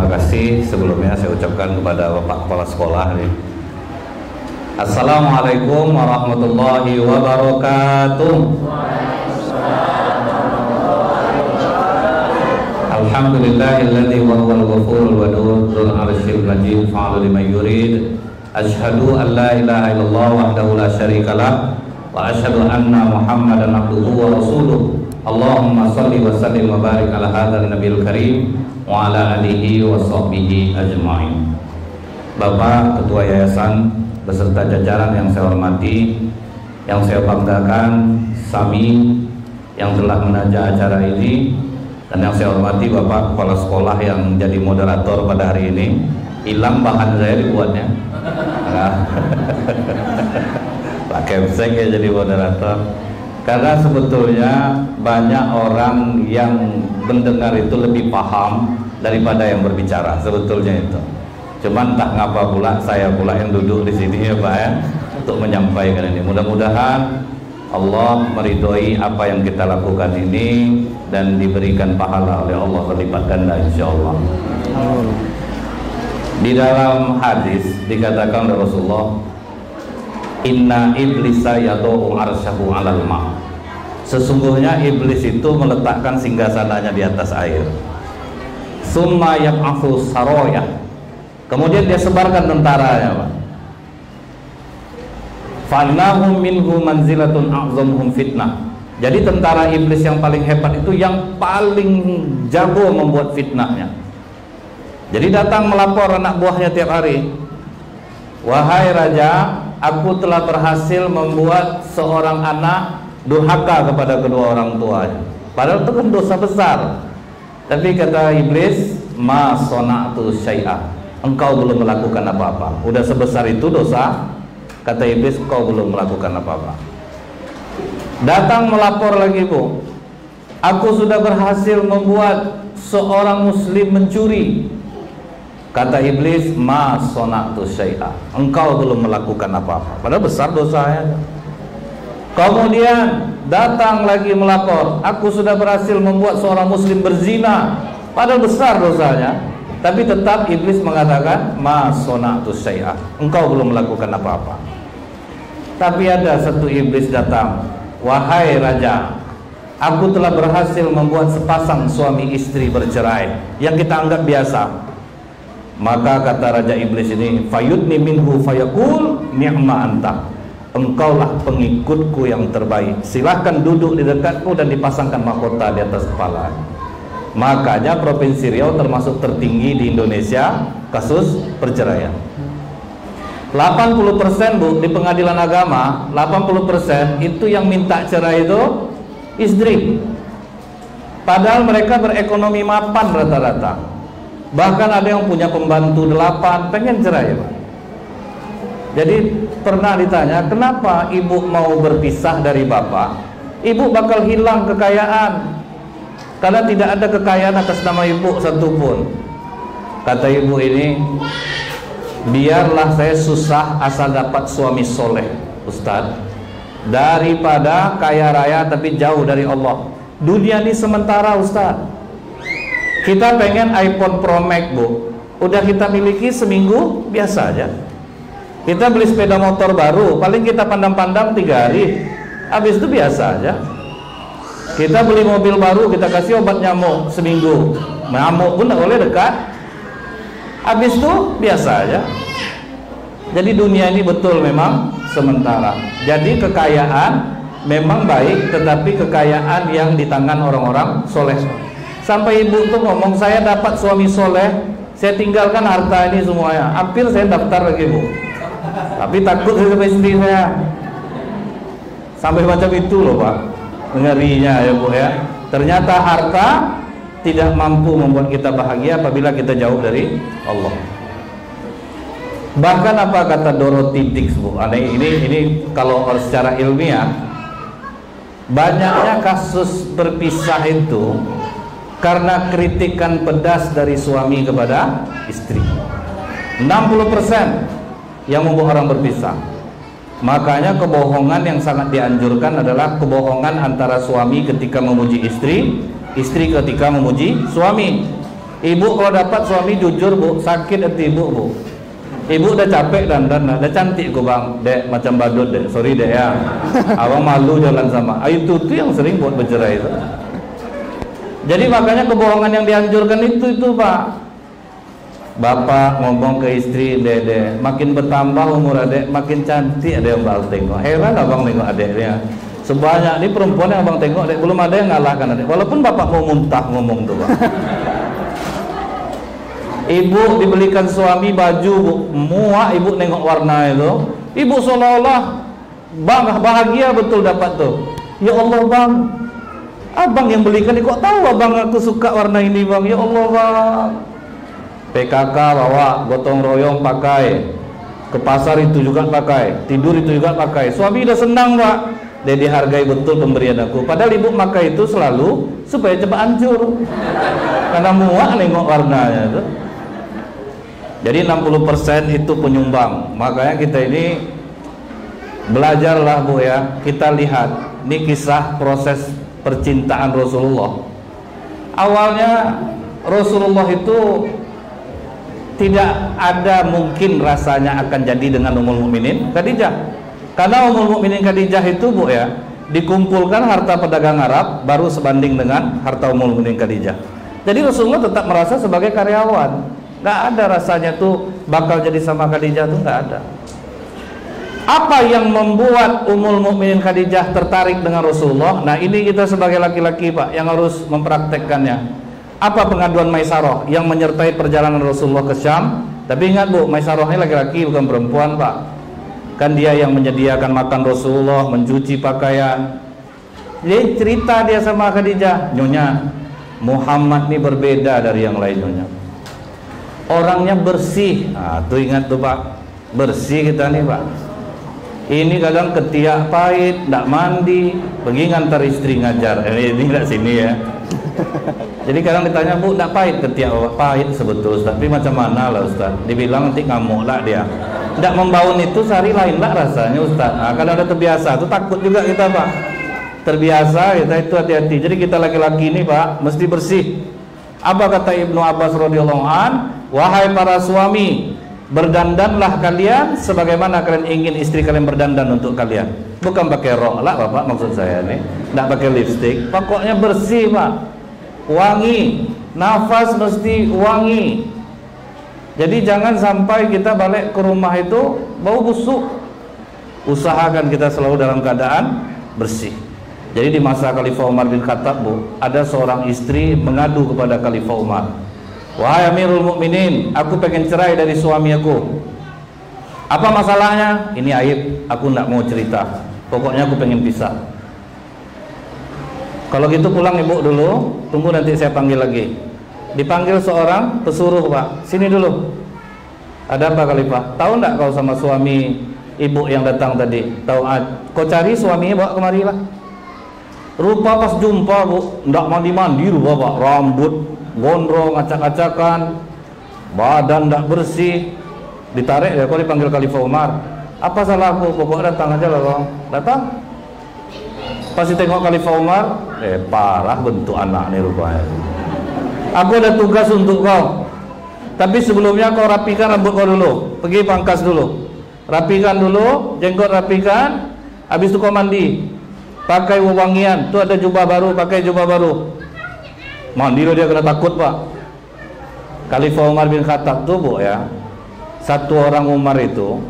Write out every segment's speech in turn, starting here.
kasih sebelumnya saya ucapkan kepada Bapak Kepala Sekolah nih. Assalamualaikum warahmatullahi wabarakatuh. Alhamdulillahilladzi huwal ghafurul wadud dzul arsyil majid fa'alu liman yurid. Asyhadu an la ilaha illallah wahdahu la syarikalah wa asyhadu anna Muhammadan abduhu wa rasuluh. Allahumma shalli wa sallim wa barik ala hadzal nabiyil karim wa ala alihi wa sahbihi ajma'in. Bapak Ketua Yayasan beserta jajaran yang saya hormati, yang saya banggakan, Sami yang telah menajak acara ini, dan yang saya hormati Bapak Kepala Sekolah yang jadi moderator pada hari ini. Hilang bahan saya dibuatnya. Pak Kemsek ya jadi moderator. Karena sebetulnya banyak orang yang mendengar itu lebih paham daripada yang berbicara, sebetulnya itu. Cuman entah ngapa pula saya pula yang duduk di sini ya Pak ya, untuk menyampaikan ini. Mudah-mudahan Allah meridhoi apa yang kita lakukan ini dan diberikan pahala oleh Allah berlipat ganda insyaallah. Di dalam hadis dikatakan oleh Rasulullah, inna iblisa yadu'u arsyahu 'alal ma'. Sesungguhnya iblis itu meletakkan singgasananya di atas air. Summa yab'atsu saroyah. Kemudian dia sebarkan tentaranya, Pak. Fa'annahum minhu manzilatun a'zamuhum fitnah. Jadi tentara iblis yang paling hebat itu yang paling jago membuat fitnahnya. Jadi datang melapor anak buahnya tiap hari, wahai raja, aku telah berhasil membuat seorang anak durhaka kepada kedua orang tuanya. Padahal itu kan dosa besar. Tapi kata iblis, ma sona'tu syai'ah, engkau belum melakukan apa-apa. Udah sebesar itu dosa, kata iblis, engkau belum melakukan apa-apa. Datang melapor lagi, bu, aku sudah berhasil membuat seorang muslim mencuri. Kata iblis, ma sona'tu syai'ah, engkau belum melakukan apa-apa. Padahal besar dosanya. Kemudian datang lagi melapor, aku sudah berhasil membuat seorang muslim berzina. Padahal besar dosanya. Tapi tetap iblis mengatakan, ma sona'tu syai'ah, engkau belum melakukan apa-apa. Tapi ada satu iblis datang, wahai raja, aku telah berhasil membuat sepasang suami istri bercerai yang kita anggap biasa. Maka kata raja iblis ini, fayudni minhu fayaqul ni'ma anta, engkaulah pengikutku yang terbaik, silahkan duduk di dekatku dan dipasangkan mahkota di atas kepala. Makanya Provinsi Riau termasuk tertinggi di Indonesia kasus perceraian. 80%, bu, di pengadilan agama 80% itu yang minta cerai itu istri. Padahal mereka berekonomi mapan rata-rata. Bahkan ada yang punya pembantu 8, pengen cerai, Pak. Jadi pernah ditanya, kenapa ibu mau berpisah dari bapak? Ibu bakal hilang kekayaan, karena tidak ada kekayaan atas nama ibu satupun. Kata ibu ini, biarlah saya susah asal dapat suami soleh, Ustadz, daripada kaya raya tapi jauh dari Allah. Dunia ini sementara, Ustadz. Kita pengen iPhone Pro Max, bu, udah kita miliki seminggu biasa aja. Kita beli sepeda motor baru, paling kita pandang-pandang 3 hari, habis itu biasa aja. Kita beli mobil baru, kita kasih obat nyamuk seminggu, nyamuk pun tidak boleh dekat, habis itu biasa aja. Jadi dunia ini betul memang sementara. Jadi kekayaan memang baik, tetapi kekayaan yang di tangan orang-orang soleh. Sampai ibu tuh ngomong, saya dapat suami soleh, saya tinggalkan harta ini semuanya. Hampir saya daftar lagi, bu, tapi takut sama istri saya. Sampai macam itu loh, Pak, ngerinya ya, bu ya. Ternyata harta tidak mampu membuat kita bahagia apabila kita jauh dari Allah. Bahkan apa kata Dorothy Dix, bu, ini kalau secara ilmiah, banyaknya kasus berpisah itu karena kritikan pedas dari suami kepada istri. 60% yang membuat orang berpisah. Makanya kebohongan yang sangat dianjurkan adalah kebohongan antara suami ketika memuji istri, istri ketika memuji suami. Ibu kalau dapat suami jujur bu, sakit hati ibu bu. Ibu udah capek dan udah cantik kok bang, dek macam badut dek, sorry dek ya. Abang malu jalan sama. Itu tuh yang sering buat bercerai itu. Jadi makanya kebohongan yang dianjurkan itu pak. Bapak ngomong ke istri, dede, makin bertambah umur adek, makin cantik ada yang bakal tengok. Heran abang tengok adeknya. Sebanyak ini perempuan yang abang tengok, adek, belum ada yang ngalahkan adek. Walaupun bapak mau muntah ngomong tuh pak. Ibu dibelikan suami baju bu, muak ibu nengok warna itu. Ibu seolah-olah bang bahagia betul dapat tuh. Ya Allah bang, abang yang belikan ini kok tahu abang aku suka warna ini bang. Ya Allah bang. PKK bawa, gotong royong pakai, ke pasar itu juga pakai, tidur itu juga pakai. Suami udah senang pak, dia dihargai betul pemberian aku. Padahal ibu pakai itu selalu supaya cepat hancur, karena muak nengok warnanya tuh. Jadi 60% itu penyumbang. Makanya kita ini belajarlah bu ya. Kita lihat ini kisah proses percintaan Rasulullah. Awalnya Rasulullah itu tidak ada mungkin rasanya akan jadi dengan Ummul Mukminin Khadijah. Karena Ummul Mukminin Khadijah itu bu ya, dikumpulkan harta pedagang Arab baru sebanding dengan harta Ummul Mukminin Khadijah. Jadi Rasulullah tetap merasa sebagai karyawan. Nggak ada rasanya tuh bakal jadi sama Khadijah tuh nggak ada. Apa yang membuat Ummul Mukminin Khadijah tertarik dengan Rasulullah? Nah ini kita sebagai laki-laki pak yang harus mempraktekkannya. Apa pengaduan Maisarah yang menyertai perjalanan Rasulullah ke Syam? Tapi ingat bu, Maisarah ini laki-laki bukan perempuan pak. Kan dia yang menyediakan makan Rasulullah, mencuci pakaian. Jadi cerita dia sama Khadijah, Nyonya Muhammad ini berbeda dari yang lain Nyonya. Orangnya bersih. Nah, tuh ingat tuh pak, bersih kita nih pak. Ini kadang ketiak pahit, tidak mandi, pergi ngantar istri ngajar. Ini tidak sini ya. Jadi kadang ditanya bu, tidak pahit ketiak bapak? Pahit sebetulnya, tapi macam mana lah Ustaz? Dibilang nanti ngamuk lah dia. Tidak membaun itu sehari lain lah rasanya Ustaz. Nah, kalau ada terbiasa, itu takut juga kita pak. Terbiasa kita itu hati-hati. Jadi kita laki-laki ini pak mesti bersih. Apa kata Ibnu Abbas radhiyallahu an? Wahai para suami, berdandanlah kalian sebagaimana kalian ingin istri kalian berdandan untuk kalian. Bukan pakai rok lah bapak maksud saya nih, tidak pakai lipstick. Pokoknya bersih pak, wangi, nafas mesti wangi. Jadi jangan sampai kita balik ke rumah itu bau busuk. Usahakan kita selalu dalam keadaan bersih. Jadi di masa Khalifah Umar bin Khattab bu, ada seorang istri mengadu kepada Khalifah Umar. Wahai Amirul Mukminin, aku pengen cerai dari suami aku. Apa masalahnya? Ini aib, aku tidak mau cerita. Pokoknya aku pengen pisah. Kalau gitu pulang ibu dulu, tunggu nanti saya panggil lagi. Dipanggil seorang pesuruh pak, sini dulu. Ada apa Khalifah? Tahu enggak kau sama suami ibu yang datang tadi? Tahu? Kau cari suaminya bawa kemari lah. Rupa pas jumpa bu, ndak mandi-mandi rupa pak, rambut gondrong, acak-acakan, badan ndak bersih. Ditarik ya, kau dipanggil Khalifah Umar. Apa salahku? Pokoknya datang aja lah kau. Datang. Pasti tengok Khalifah Umar, parah bentuk anak nih rupanya. Aku ada tugas untuk kau. Tapi sebelumnya kau rapikan rambut kau dulu. Pergi pangkas dulu. Rapikan dulu, jenggot rapikan. Habis itu kau mandi. Pakai wewangian, tuh ada jubah baru, pakai jubah baru. Mandi dia kena takut pak. Khalifah Umar bin Khattab tuh bu ya, satu orang Umar itu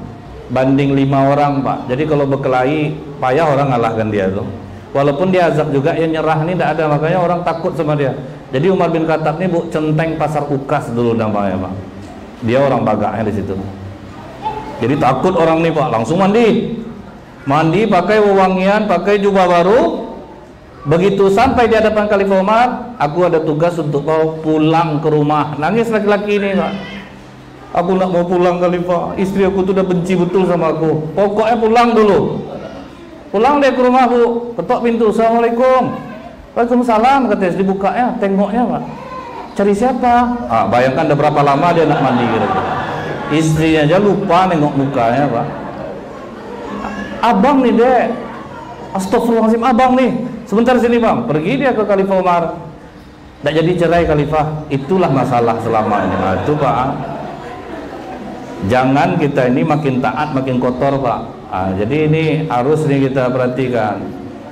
banding 5 orang pak. Jadi kalau berkelahi payah orang ngalahkan dia tuh. Walaupun dia azab juga, ya nyerah nih tidak ada, makanya orang takut sama dia. Jadi Umar bin Khattab nih bu, centeng pasar Ukas dulu namanya pak. Dia orang bagaknya di situ. Jadi takut orang nih pak, langsung mandi. Mandi pakai wewangian, pakai jubah baru. Begitu sampai di hadapan Khalifah Umar, aku ada tugas untuk kau pulang ke rumah. Nangis laki-laki ini pak. Aku nak mau pulang Khalifah, istri aku tuh udah benci betul sama aku. Pokoknya pulang dulu. Pulang deh ke rumah bu, ketok pintu. Assalamualaikum. Waalaikumsalam katanya, dibukanya, tengoknya pak. Cari siapa? Bayangkan udah berapa lama dia nak mandi gitu. Istrinya aja lupa nengok mukanya pak. Abang nih dek, astagfirullahaladzim, abang nih, sebentar sini bang. Pergi dia ke Khalifah Umar. tidak jadi cerai khalifah. Itulah masalah selamanya. Nah, itu Pak. Jangan kita ini makin taat makin kotor Pak. Jadi ini harus nih kita perhatikan,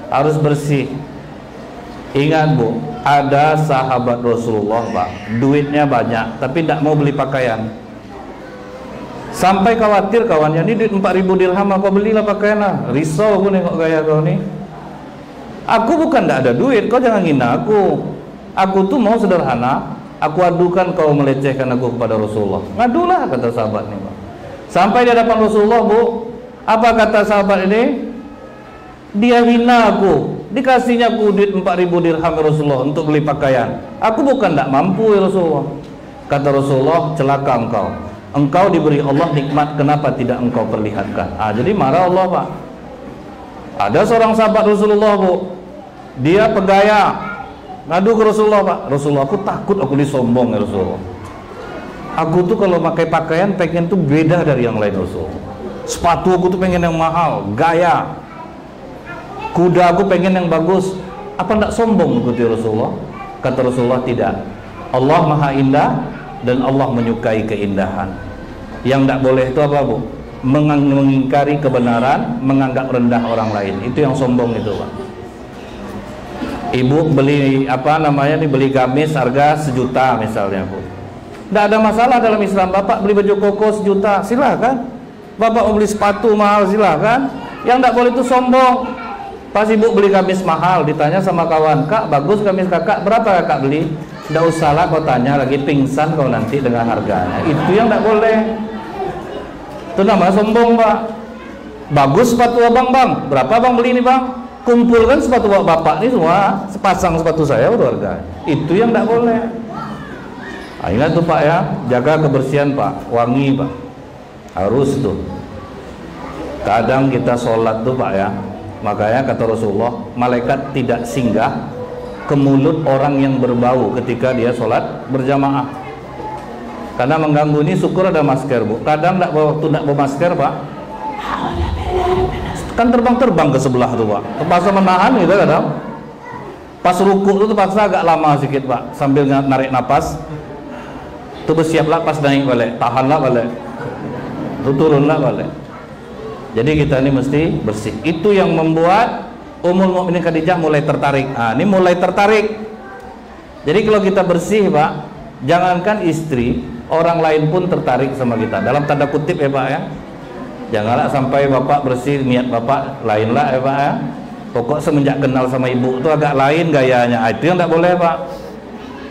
harus bersih. Ingat Bu, ada sahabat Rasulullah Pak, duitnya banyak tapi tidak mau beli pakaian. Sampai khawatir kawannya, ini duit 4.000 dirham, apa belilah pakaian lah. Risau aku nengok gaya kau nih. Aku bukan tidak ada duit, kau jangan ngina aku. Aku tuh mau sederhana. Aku adukan kau melecehkan aku kepada Rasulullah. Ngadulah kata sahabat ini Pak. Sampai di hadapan Rasulullah Bu, apa kata sahabat ini? Dia hina aku, dikasihnya aku duit 4.000 dirham ya Rasulullah untuk beli pakaian. Aku bukan tidak mampu ya Rasulullah. Kata Rasulullah, celaka engkau. Engkau diberi Allah nikmat, kenapa tidak engkau perlihatkan? Jadi marah Allah Pak. Ada seorang sahabat Rasulullah Bu, dia pegaya, ngadu ke Rasulullah Pak. Rasulullah, aku takut aku disombong ya Rasulullah. Aku tuh kalau pakai pakaian pengen tuh beda dari yang lain Rasulullah. Sepatu aku tuh pengen yang mahal, gaya. Kuda aku pengen yang bagus. Apa enggak sombong ikuti Rasulullah? Kata Rasulullah, tidak. Allah maha indah dan Allah menyukai keindahan. Yang tidak boleh itu apa Bu? Mengingkari kebenaran, menganggap rendah orang lain. Itu yang sombong itu Pak. Ibu beli beli gamis harga 1 juta misalnya Bu. Tidak ada masalah dalam Islam. Bapak beli baju koko 1 juta, silahkan. Bapak mau beli sepatu mahal, silahkan. Yang tidak boleh itu sombong. Pas ibu beli gamis mahal, ditanya sama kawan, Kak bagus gamis kakak, berapa kakak beli? Tidak usahlah kau tanya lagi, pingsan kau nanti dengan harganya. Itu yang tidak boleh. Itu namanya sombong Pak. Bagus sepatu abang bang, berapa bang beli ini bang? Kumpulkan sepatu bapak ini semua, sepasang sepatu saya udah harga. Itu yang tidak boleh. Ingat tuh Pak ya, jaga kebersihan Pak, wangi Pak, harus tuh. Kadang kita sholat tuh Pak ya, makanya kata Rasulullah, malaikat tidak singgah ke mulut orang yang berbau ketika dia sholat berjamaah, karena mengganggu. Ini syukur ada masker Bu. Kadang waktu tidak bawa masker Pak, kan terbang ke sebelah tuh Pak, terpaksa menahan gitu kadang. Pas ruku itu terpaksa agak lama sedikit Pak, sambil narik napas tuh, bersiaplah pas naik balik, tahanlah balik, tuh turunlah balik. Jadi kita ini mesti bersih. Itu yang membuat Ummul Mukminin Khadijah mulai tertarik. Ini mulai tertarik. Jadi kalau kita bersih Pak, jangankan istri, orang lain pun tertarik sama kita. Dalam tanda kutip ya Pak ya. Janganlah sampai bapak bersih, niat bapak lain lah ya Pak ya. Pokok semenjak kenal sama ibu itu agak lain gayanya. Itu yang tidak boleh Pak.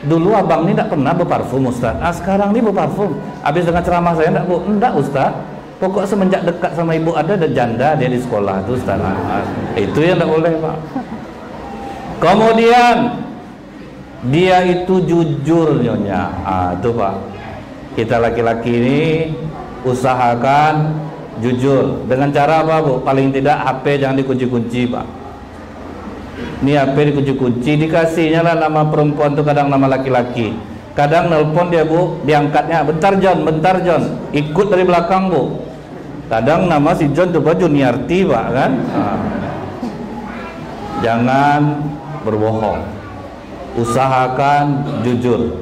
Dulu abang ini tidak pernah berparfum Ustaz. Sekarang ini berparfum. Habis dengan ceramah saya enggak Ustaz. Pokok semenjak dekat sama ibu ada janda dia di sekolah itu Ustaz. Itu yang tidak boleh Pak. Kemudian dia itu jujur nyonya. Itu Pak. Kita laki-laki ini usahakan jujur. Dengan cara apa Bu? Paling tidak HP jangan dikunci-kunci Pak. Ini HP dikunci-kunci, dikasihnya lah nama perempuan tuh, kadang nama laki-laki. Kadang nelpon dia Bu, diangkatnya, bentar John, ikut dari belakang Bu. Kadang nama si John tuh Pak Juniarti Pak kan. Jangan berbohong. Usahakan jujur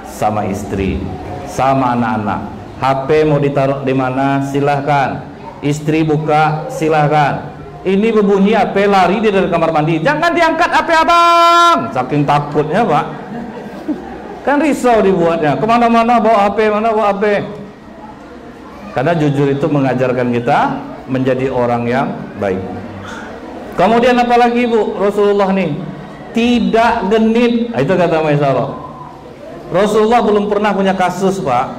sama istri, sama anak-anak. HP mau ditaruh di mana silahkan. Istri buka silahkan. Ini berbunyi HP, lari dia dari kamar mandi, jangan diangkat HP abang, saking takutnya Pak. Kan risau dibuatnya, kemana-mana bawa HP, mana bawa HP. Karena jujur itu mengajarkan kita menjadi orang yang baik. Kemudian apalagi Bu, Rasulullah nih tidak genit. Itu kata Maisarah, Rasulullah belum pernah punya kasus Pak,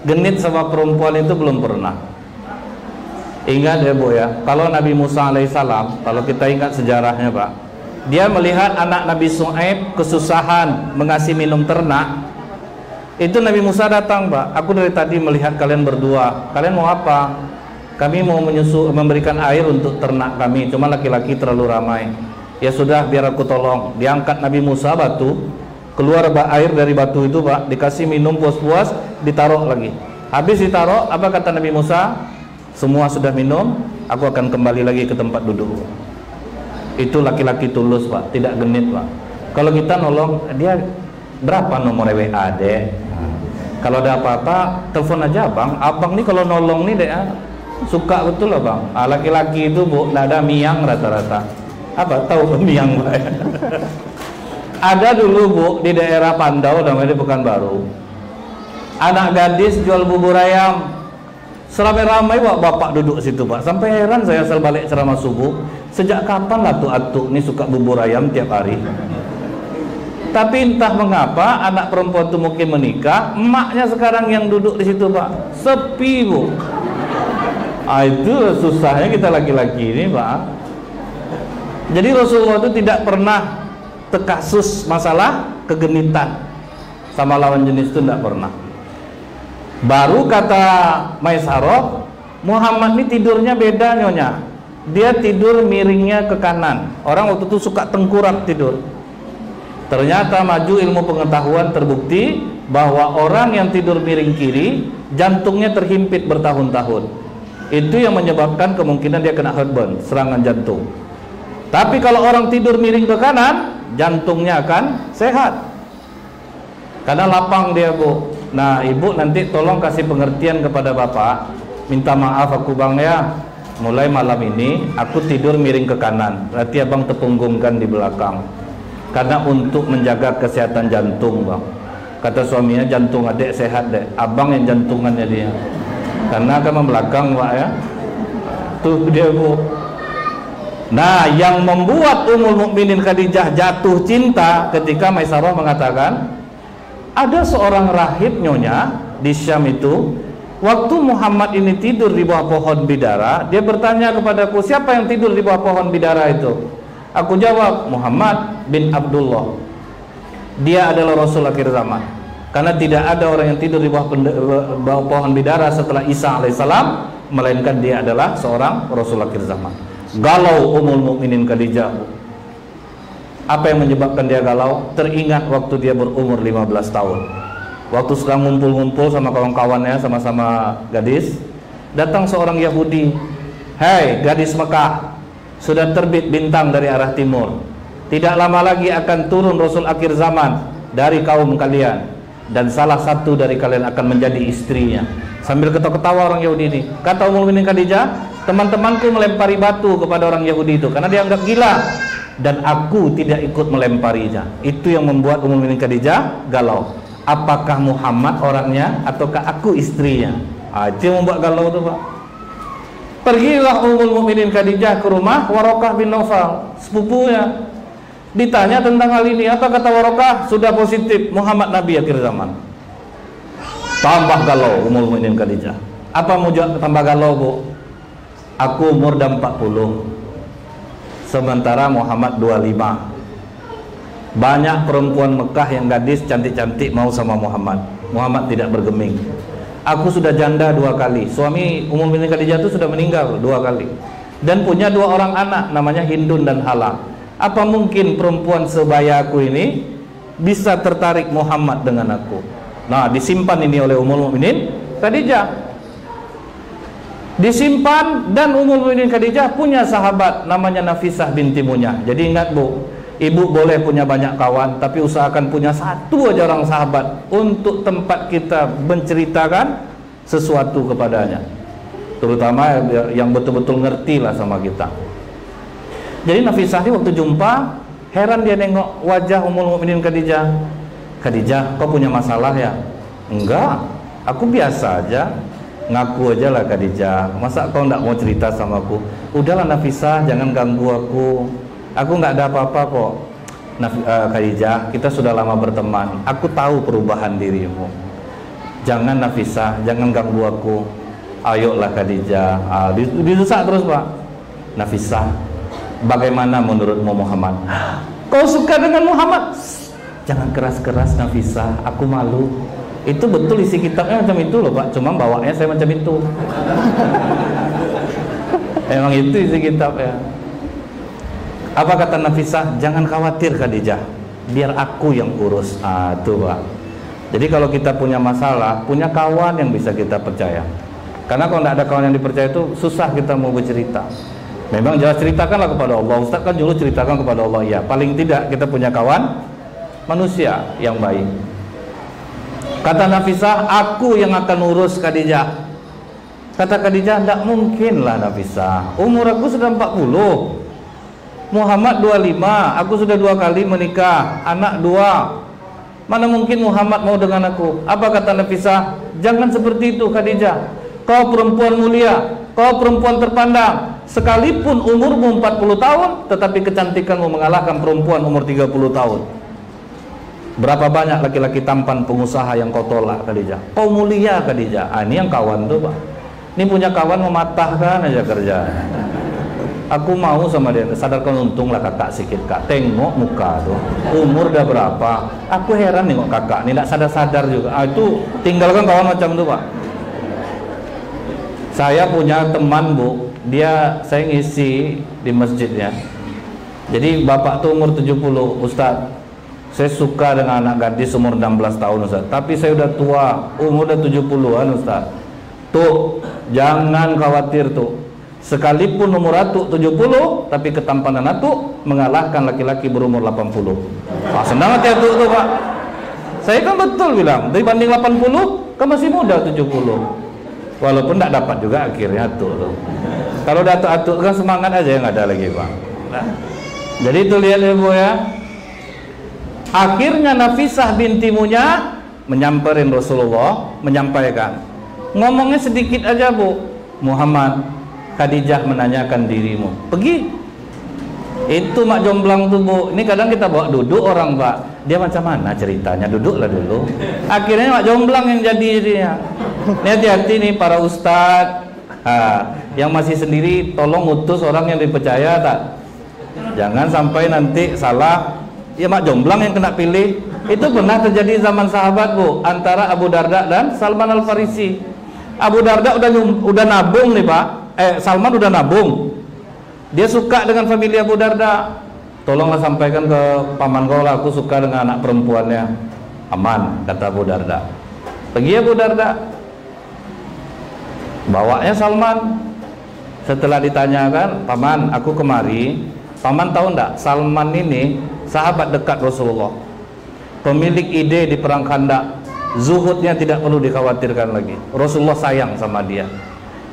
genit sama perempuan itu belum pernah. Ingat ya Bu ya, kalau Nabi Musa alaihissalam, kalau kita ingat sejarahnya Pak, dia melihat anak Nabi Shu'aib kesusahan mengasih minum ternak. Itu Nabi Musa datang Pak, aku dari tadi melihat kalian berdua, kalian mau apa? Kami mau memberikan air untuk ternak kami, cuma laki-laki terlalu ramai. Ya sudah, biar aku tolong. Diangkat Nabi Musa batu, keluar air dari batu itu Pak, dikasih minum puas-puas, ditaruh lagi. Habis ditaruh, apa kata Nabi Musa? Semua sudah minum, aku akan kembali lagi ke tempat duduk. Itu laki-laki tulus Pak, tidak genit Pak. Kalau kita nolong dia, berapa nomor WA dek? Kalau ada apa-apa telepon aja abang nih kalau nolong nih dek, suka betul lah bang. Laki-laki itu bu, nggak ada miang rata-rata. Apa tahu miang pak? Ada dulu bu di daerah Pandau namanya Pekanbaru, anak gadis jual bubur ayam, seramai-ramai bapak duduk situ pak. Sampai heran saya asal balik ceramah subuh, sejak kapan lah tuh atuk nih suka bubur ayam tiap hari. Tapi entah mengapa anak perempuan itu mungkin menikah, emaknya sekarang yang duduk di situ pak, sepi bu. Itu susahnya kita laki-laki ini pak. Jadi Rasulullah itu tidak pernah terkasus masalah kegenitan sama lawan jenis, itu tidak pernah. Baru kata Maisarah, Muhammad ini tidurnya beda nyonya. Dia tidur miringnya ke kanan. Orang waktu itu suka tengkurap tidur. Ternyata maju ilmu pengetahuan terbukti bahwa orang yang tidur miring kiri jantungnya terhimpit bertahun-tahun. Itu yang menyebabkan kemungkinan dia kena heartburn, serangan jantung. Tapi kalau orang tidur miring ke kanan, jantungnya akan sehat karena lapang dia bu. Nah ibu nanti tolong kasih pengertian kepada bapak, minta maaf aku bang ya, mulai malam ini aku tidur miring ke kanan, berarti abang tepunggungkan di belakang. Karena untuk menjaga kesehatan jantung bang. Kata suaminya, jantung adek sehat dek, abang yang jantungannya dia, karena akan membelakang pak ya. Tuh dia bu. Nah yang membuat Ummul Mukminin Khadijah jatuh cinta ketika Maisarah mengatakan, ada seorang rahib nyonya di Syam itu, waktu Muhammad ini tidur di bawah pohon bidara, dia bertanya kepadaku, siapa yang tidur di bawah pohon bidara itu? Aku jawab, Muhammad bin Abdullah. Dia adalah Rasul akhir zaman. Karena tidak ada orang yang tidur di bawah pohon bidara setelah Isa alaihissalam, melainkan dia adalah seorang Rasul akhir zaman. Galau Ummul Mukminin Khadijah. Apa yang menyebabkan dia galau? Teringat waktu dia berumur 15 tahun. Waktu sedang ngumpul-ngumpul sama kawan-kawannya, sama-sama gadis, datang seorang Yahudi. Hei gadis Mekah, sudah terbit bintang dari arah timur. Tidak lama lagi akan turun Rasul akhir zaman dari kaum kalian, dan salah satu dari kalian akan menjadi istrinya. Sambil ketawa-ketawa orang Yahudi ini, kata Ummul Mukminin Khadijah, teman-temanku melempari batu kepada orang Yahudi itu karena dia anggap gila, dan aku tidak ikut melemparinya. Itu yang membuat Ummul Mukminin Khadijah galau. Apakah Muhammad orangnya ataukah aku istrinya? Itu yang membuat galau itu pak. Pergilah Ummul Mukminin Khadijah ke rumah Waraqah bin Naufal, sepupunya. Ditanya tentang hal ini, apa kata Waraqah? Sudah positif Muhammad Nabi akhir zaman. Tambah galau Ummul Mukminin Khadijah. Apa mau tambah galau bu? Aku umur dah 40, sementara Muhammad 25. Banyak perempuan Mekah yang gadis cantik-cantik mau sama Muhammad. Muhammad tidak bergeming. Aku sudah janda 2 kali. Suami Ummul Mukminin Khadijah itu sudah meninggal 2 kali, dan punya 2 orang anak namanya Hindun dan Hala. Apa mungkin perempuan sebaya aku ini bisa tertarik Muhammad dengan aku? Nah disimpan ini oleh Ummul Mukminin Khadijah, disimpan. Dan Ummul Mukminin Khadijah punya sahabat namanya Nafisah binti Munyah. Jadi ingat bu, ibu boleh punya banyak kawan, tapi usahakan punya satu aja orang sahabat untuk tempat kita menceritakan sesuatu kepadanya, terutama yang betul-betul ngerti lah sama kita. Jadi Nafisah ini waktu jumpa, heran dia nengok wajah Ummul Mukminin Khadijah. Khadijah, kau punya masalah ya? Enggak, aku biasa aja. Ngaku aja lah Khadijah, masa kau enggak mau cerita sama aku? Udahlah Nafisah, jangan ganggu aku. Aku nggak ada apa-apa kok. Khadijah, kita sudah lama berteman. Aku tahu perubahan dirimu. Jangan Nafisah, jangan ganggu aku. Ayolah Khadijah. Didesak terus pak. Nafisah, bagaimana menurutmu Muhammad? Kau suka dengan Muhammad? Jangan keras-keras Nafisah, aku malu. Itu betul isi kitabnya macam itu loh pak. Cuma bawaannya saya macam itu. Emang itu isi kitabnya. Apa kata Nafisah? Jangan khawatir Khadijah, biar aku yang urus. Tuh pak. Jadi kalau kita punya masalah, punya kawan yang bisa kita percaya. Karena kalau tidak ada kawan yang dipercaya itu susah kita mau bercerita. Memang jelas ceritakanlah kepada Allah. Ustaz kan dulu ceritakan kepada Allah, ya. Paling tidak kita punya kawan manusia yang baik. Kata Nafisah, aku yang akan urus Khadijah. Kata Khadijah, tidak mungkin lah Nafisah, umur aku sudah 40, Muhammad 25, aku sudah 2 kali menikah, anak 2, mana mungkin Muhammad mau dengan aku. Apa kata Nafisah? Jangan seperti itu Khadijah, kau perempuan mulia, kau perempuan terpandang, sekalipun umurmu 40 tahun tetapi kecantikanmu mengalahkan perempuan umur 30 tahun. Berapa banyak laki-laki tampan pengusaha yang kau tolak Khadijah? Kau mulia Khadijah. Ini yang kawan tuh Pak, ini punya kawan mematahkan aja kerja. Aku mau sama dia, sadarkan untung lah kakak sikit kak, tengok muka tuh, umur udah berapa. Aku heran nengok kakak, ini tidak sadar-sadar juga. Itu tinggalkan kawan macam itu Pak. Saya punya teman Bu, saya ngisi di masjidnya. Jadi bapak tuh umur 70, Ustaz. Saya suka dengan anak gadis umur 16 tahun Ustaz, tapi saya udah tua, umur udah 70-an Ustaz. Tuh, jangan khawatir tuh. Sekalipun umur atuk 70, tapi ketampanan atuk mengalahkan laki-laki berumur 80. Wah, senang hati atuk tuh Pak. Saya kan betul bilang, dibanding 80, kan masih muda 70. Walaupun tidak dapat juga akhirnya atuk tuh. Kalau udah atuk kan semangat aja, yang ada lagi Pak. Nah, jadi itu lihat ya Bu ya. Akhirnya Nafisah binti Munya menyamperin Rasulullah, menyampaikan, ngomongnya sedikit aja Bu, Muhammad, Khadijah menanyakan dirimu, pergi. Itu mak jomblang tuh Bu. Ini kadang kita bawa duduk orang Pak, dia macam mana ceritanya, duduklah dulu. Akhirnya mak jomblang yang jadi dia. Ini hati-hati nih para ustadz yang masih sendiri, tolong utus orang yang dipercaya tak. Jangan sampai nanti salah. Ya mak jomblang yang kena pilih. Itu pernah terjadi zaman sahabat Bu, antara Abu Darda dan Salman Al-Farisi. Abu Darda udah nabung nih Pak, Salman udah nabung. Dia suka dengan famili Abu Darda. Tolonglah sampaikan ke paman kau lah, aku suka dengan anak perempuannya. Aman, kata Abu Darda. Pergi Abu Darda, bawanya Salman. Setelah ditanyakan, paman aku kemari. Paman tahu enggak, Salman ini sahabat dekat Rasulullah, pemilik ide di perang Khandaq. Zuhudnya tidak perlu dikhawatirkan lagi. Rasulullah sayang sama dia.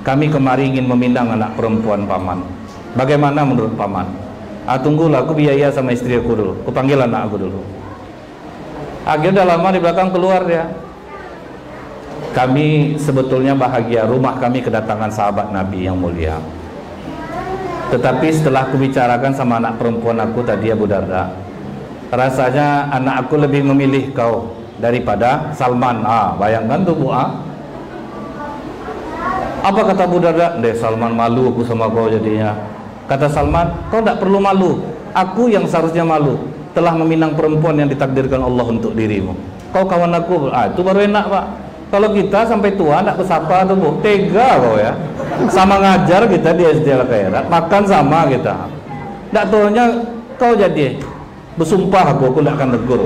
Kami kemari ingin meminang anak perempuan paman. Bagaimana menurut paman? Tunggulah, aku biaya sama istri aku dulu. Aku panggil anak aku dulu. Akhirnya udah lama di belakang keluar dia. Kami sebetulnya bahagia, rumah kami kedatangan sahabat Nabi yang mulia. Tetapi setelah aku bicarakan sama anak perempuan aku tadi, Abu Darda, rasanya anak aku lebih memilih kau daripada Salman. Bayangkan tuh Bu. Apa kata Abu Darda? Deh Salman, malu aku sama kau jadinya. Kata Salman, kau tidak perlu malu, aku yang seharusnya malu, telah meminang perempuan yang ditakdirkan Allah untuk dirimu. Kau kawan aku. Itu baru enak Pak. Kalau kita sampai tua tidak bersapa tuh Bu, tega kau ya. Sama ngajar kita di SD Al-Khairat, makan sama kita. Tidak tahunya kau jadi bersumpah aku tidak akan tegur.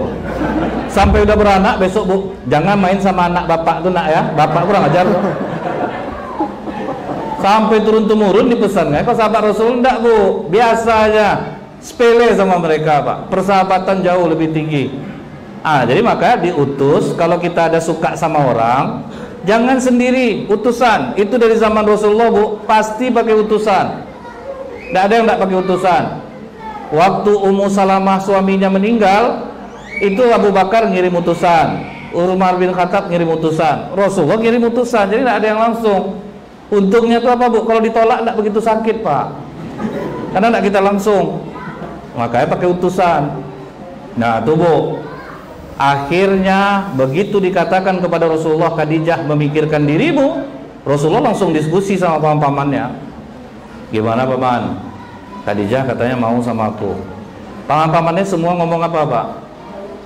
Sampai udah beranak besok Bu, jangan main sama anak bapak tuh nak ya, bapak kurang ajar tuh. Sampai turun-temurun dipesan, kau sahabat Rasul enggak Bu, biasa aja, sepele sama mereka Pak, persahabatan jauh lebih tinggi. Jadi maka diutus, kalau kita ada suka sama orang, jangan sendiri, utusan. Itu dari zaman Rasulullah Bu, pasti pakai utusan. Tidak ada yang tidak pakai utusan. Waktu Ummu Salamah suaminya meninggal, itu Abu Bakar ngirim utusan, Umar bin Khattab ngirim utusan, Rasulullah ngirim utusan. Jadi tidak ada yang langsung. Untungnya itu apa Bu? Kalau ditolak tidak begitu sakit Pak, karena tidak kita langsung. Makanya pakai utusan. Nah itu Bu, akhirnya begitu dikatakan kepada Rasulullah, Khadijah memikirkan dirimu, Rasulullah langsung diskusi sama paman-pamannya. Gimana paman? Khadijah katanya mau sama aku. Paman-pamannya semua ngomong apa Pak?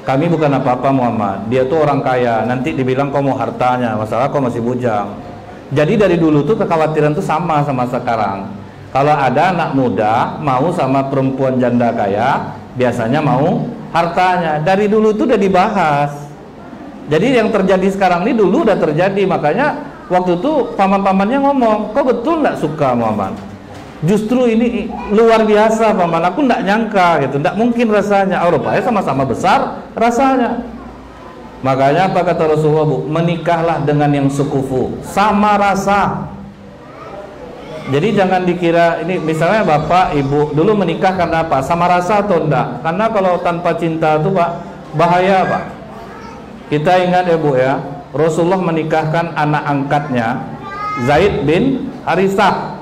Kami bukan apa-apa Muhammad, dia tuh orang kaya, nanti dibilang kau mau hartanya, masalah kau masih bujang. Jadi dari dulu tuh kekhawatiran tuh sama sekarang. Kalau ada anak muda mau sama perempuan janda kaya, biasanya mau hartanya. Dari dulu itu udah dibahas. Jadi yang terjadi sekarang ini dulu udah terjadi. Makanya waktu itu paman-pamannya ngomong, kau betul nggak suka Muhammad? Justru ini luar biasa paman, aku tidak nyangka gitu, tidak mungkin rasanya. Rupanya sama-sama besar rasanya. Makanya apa kata Rasulullah, Bu? Menikahlah dengan yang sekufu, sama rasa. Jadi jangan dikira ini misalnya bapak ibu dulu menikah karena apa? Sama rasa atau enggak? Karena kalau tanpa cinta itu Pak, bahaya Pak. Kita ingat ya Bu ya, Rasulullah menikahkan anak angkatnya Zaid bin Harisah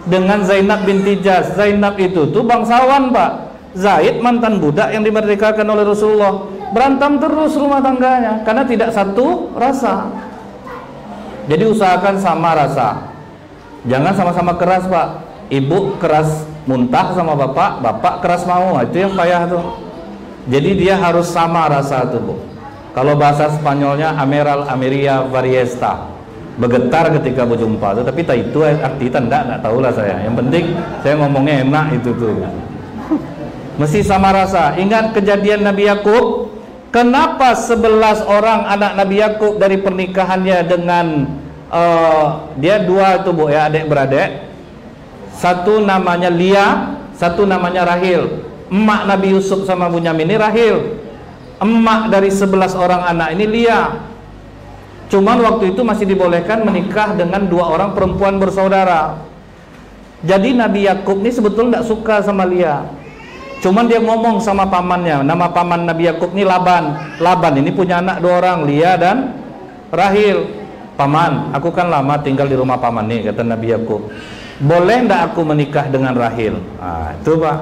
dengan Zainab binti Jahsh. Zainab itu tuh bangsawan Pak. Zaid mantan budak yang dimerdekakan oleh Rasulullah. Berantem terus rumah tangganya karena tidak satu rasa. Jadi usahakan sama rasa. Jangan sama-sama keras Pak. Ibu keras muntah sama bapak, bapak keras mau. Itu yang payah tuh. Jadi dia harus sama rasa tuh Bu. Kalau bahasa Spanyolnya Ameral Ameria Variesta, bergetar ketika berjumpa. Tapi itu arti tanda enggak tahulah saya. Yang penting saya ngomongnya enak itu tuh. Mesti sama rasa. Ingat kejadian Nabi Yakub. Kenapa 11 orang anak Nabi Yakub dari pernikahannya dengan dia dua itu Bu ya, adik beradik. Satu namanya Lia, satu namanya Rahil. Emak Nabi Yusuf sama Bunyamin ini Rahil. Emak dari 11 orang anak ini Lia. Cuman waktu itu masih dibolehkan menikah dengan 2 orang perempuan bersaudara. Jadi Nabi Yakub ini sebetulnya tidak suka sama Lia. Cuman dia ngomong sama pamannya, nama paman Nabi Yakub ini Laban. Laban ini punya anak 2 orang, Lia dan Rahil. Paman, aku kan lama tinggal di rumah paman nih, kata Nabi Yakub. Boleh ndak aku menikah dengan Rahil? Nah, itu Pak.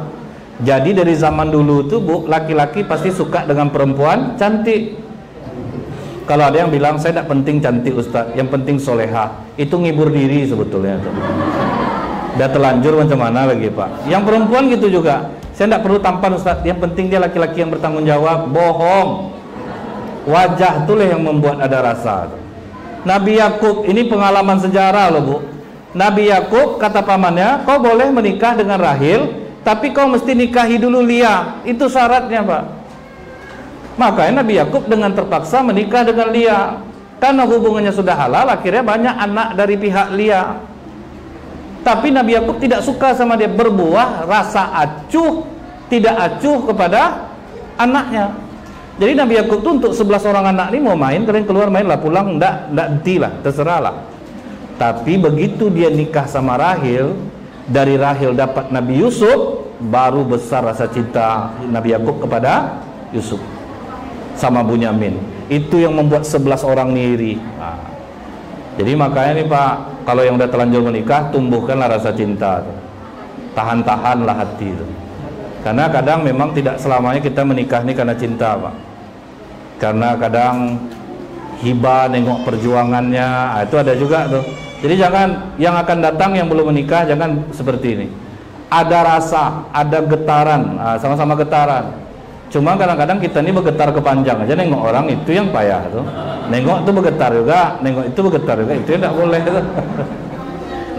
Jadi dari zaman dulu tuh Bu, laki-laki pasti suka dengan perempuan cantik. Kalau ada yang bilang saya tidak penting cantik Ustaz, yang penting soleha, itu ngibur diri sebetulnya tuh. Udah telanjur macam mana lagi Pak? Yang perempuan gitu juga. Saya tidak perlu tampan Ustaz, yang penting dia laki-laki yang bertanggung jawab. Bohong. Wajah itulah yang membuat ada rasa. Nabi Yakub ini pengalaman sejarah loh Bu. Nabi Yakub kata pamannya, kau boleh menikah dengan Rahil, tapi kau mesti nikahi dulu Lia. Itu syaratnya Pak. Makanya Nabi Yakub dengan terpaksa menikah dengan Lia. Karena hubungannya sudah halal, akhirnya banyak anak dari pihak Lia. Tapi Nabi Yakub tidak suka sama dia, berbuah rasa acuh, tidak acuh kepada anaknya. Jadi Nabi Yakub tuh untuk 11 orang anak ini mau main, kalian keluar main lah, pulang enggak lah, terserah lah. Tapi begitu dia nikah sama Rahil, dari Rahil dapat Nabi Yusuf, baru besar rasa cinta Nabi Yakub kepada Yusuf sama Bunyamin. Itu yang membuat 11 orang iri. Nah, jadi makanya nih Pak, kalau yang udah terlanjur menikah, tumbuhkanlah rasa cinta, tahan-tahanlah hati itu. Karena kadang memang tidak selamanya kita menikah ini karena cinta Pak. Karena kadang hibah, nengok perjuangannya, itu ada juga tuh. Jadi jangan yang akan datang yang belum menikah jangan seperti ini. Ada rasa, ada getaran, sama-sama getaran. Cuma kadang-kadang kita ini bergetar kepanjang aja, nengok orang itu yang payah tuh. Nengok itu bergetar juga, nengok itu bergetar juga, itu tidak boleh tuh.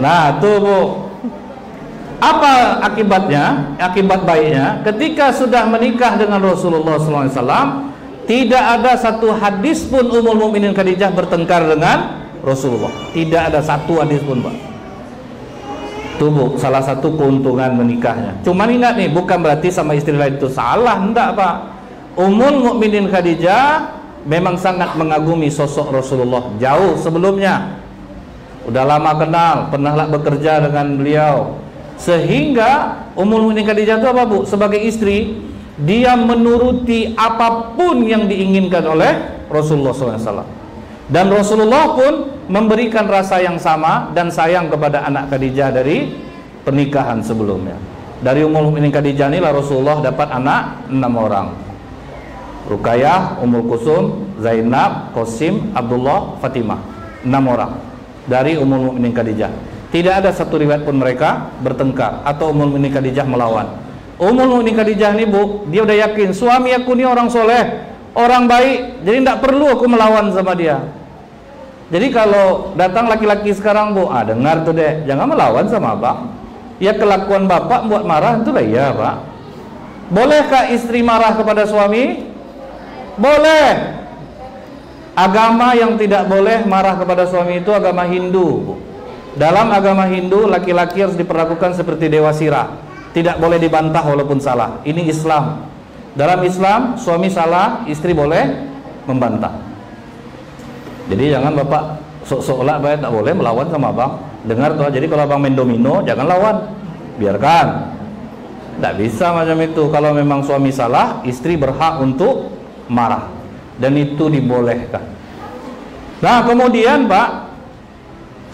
Nah tuh Bu, apa akibatnya? Akibat baiknya, ketika sudah menikah dengan Rasulullah SAW, tidak ada satu hadis pun Ummul Mukminin Khadijah bertengkar dengan Rasulullah. Tidak ada satu hadis pun Pak. Tuh Bu, salah satu keuntungan menikahnya. Cuman ingat nih, bukan berarti sama istri lain itu salah, enggak Pak. Ummul Mukminin Khadijah memang sangat mengagumi sosok Rasulullah jauh sebelumnya. Udah lama kenal, pernahlah bekerja dengan beliau. Sehingga Ummul Mukminin Khadijah itu apa Bu? Sebagai istri, dia menuruti apapun yang diinginkan oleh Rasulullah SAW. Dan Rasulullah pun memberikan rasa yang sama dan sayang kepada anak Khadijah dari pernikahan sebelumnya. Dari Ummul Mukminin Khadijah inilah Rasulullah dapat anak 6 orang. Ruqayyah, Ummul Kulsum, Zainab, Qasim, Abdullah, Fatimah. 6 orang dari Ummul Mukminin Khadijah. Tidak ada satu riwayat pun mereka bertengkar atau Ummul Mukminin Khadijah melawan. Ummul Mukminin Khadijah ini Bu, dia udah yakin suami aku ini orang soleh, orang baik, jadi tidak perlu aku melawan sama dia. Jadi kalau datang laki-laki sekarang Bu, dengar tuh deh, jangan melawan sama abang. Ya kelakuan bapak buat marah itulah ya Pak. Bolehkah istri marah kepada suami? Boleh. Agama yang tidak boleh marah kepada suami itu agama Hindu Bu. Dalam agama Hindu, laki-laki harus diperlakukan seperti dewa sirah, tidak boleh dibantah walaupun salah. Ini Islam. Dalam Islam, suami salah, istri boleh membantah. Jadi jangan bapak sok-sok lah, tak boleh melawan sama abang. Dengar tuh, jadi kalau abang main domino, jangan lawan, biarkan. Tak bisa macam itu. Kalau memang suami salah, istri berhak untuk marah, dan itu dibolehkan. Nah kemudian Pak,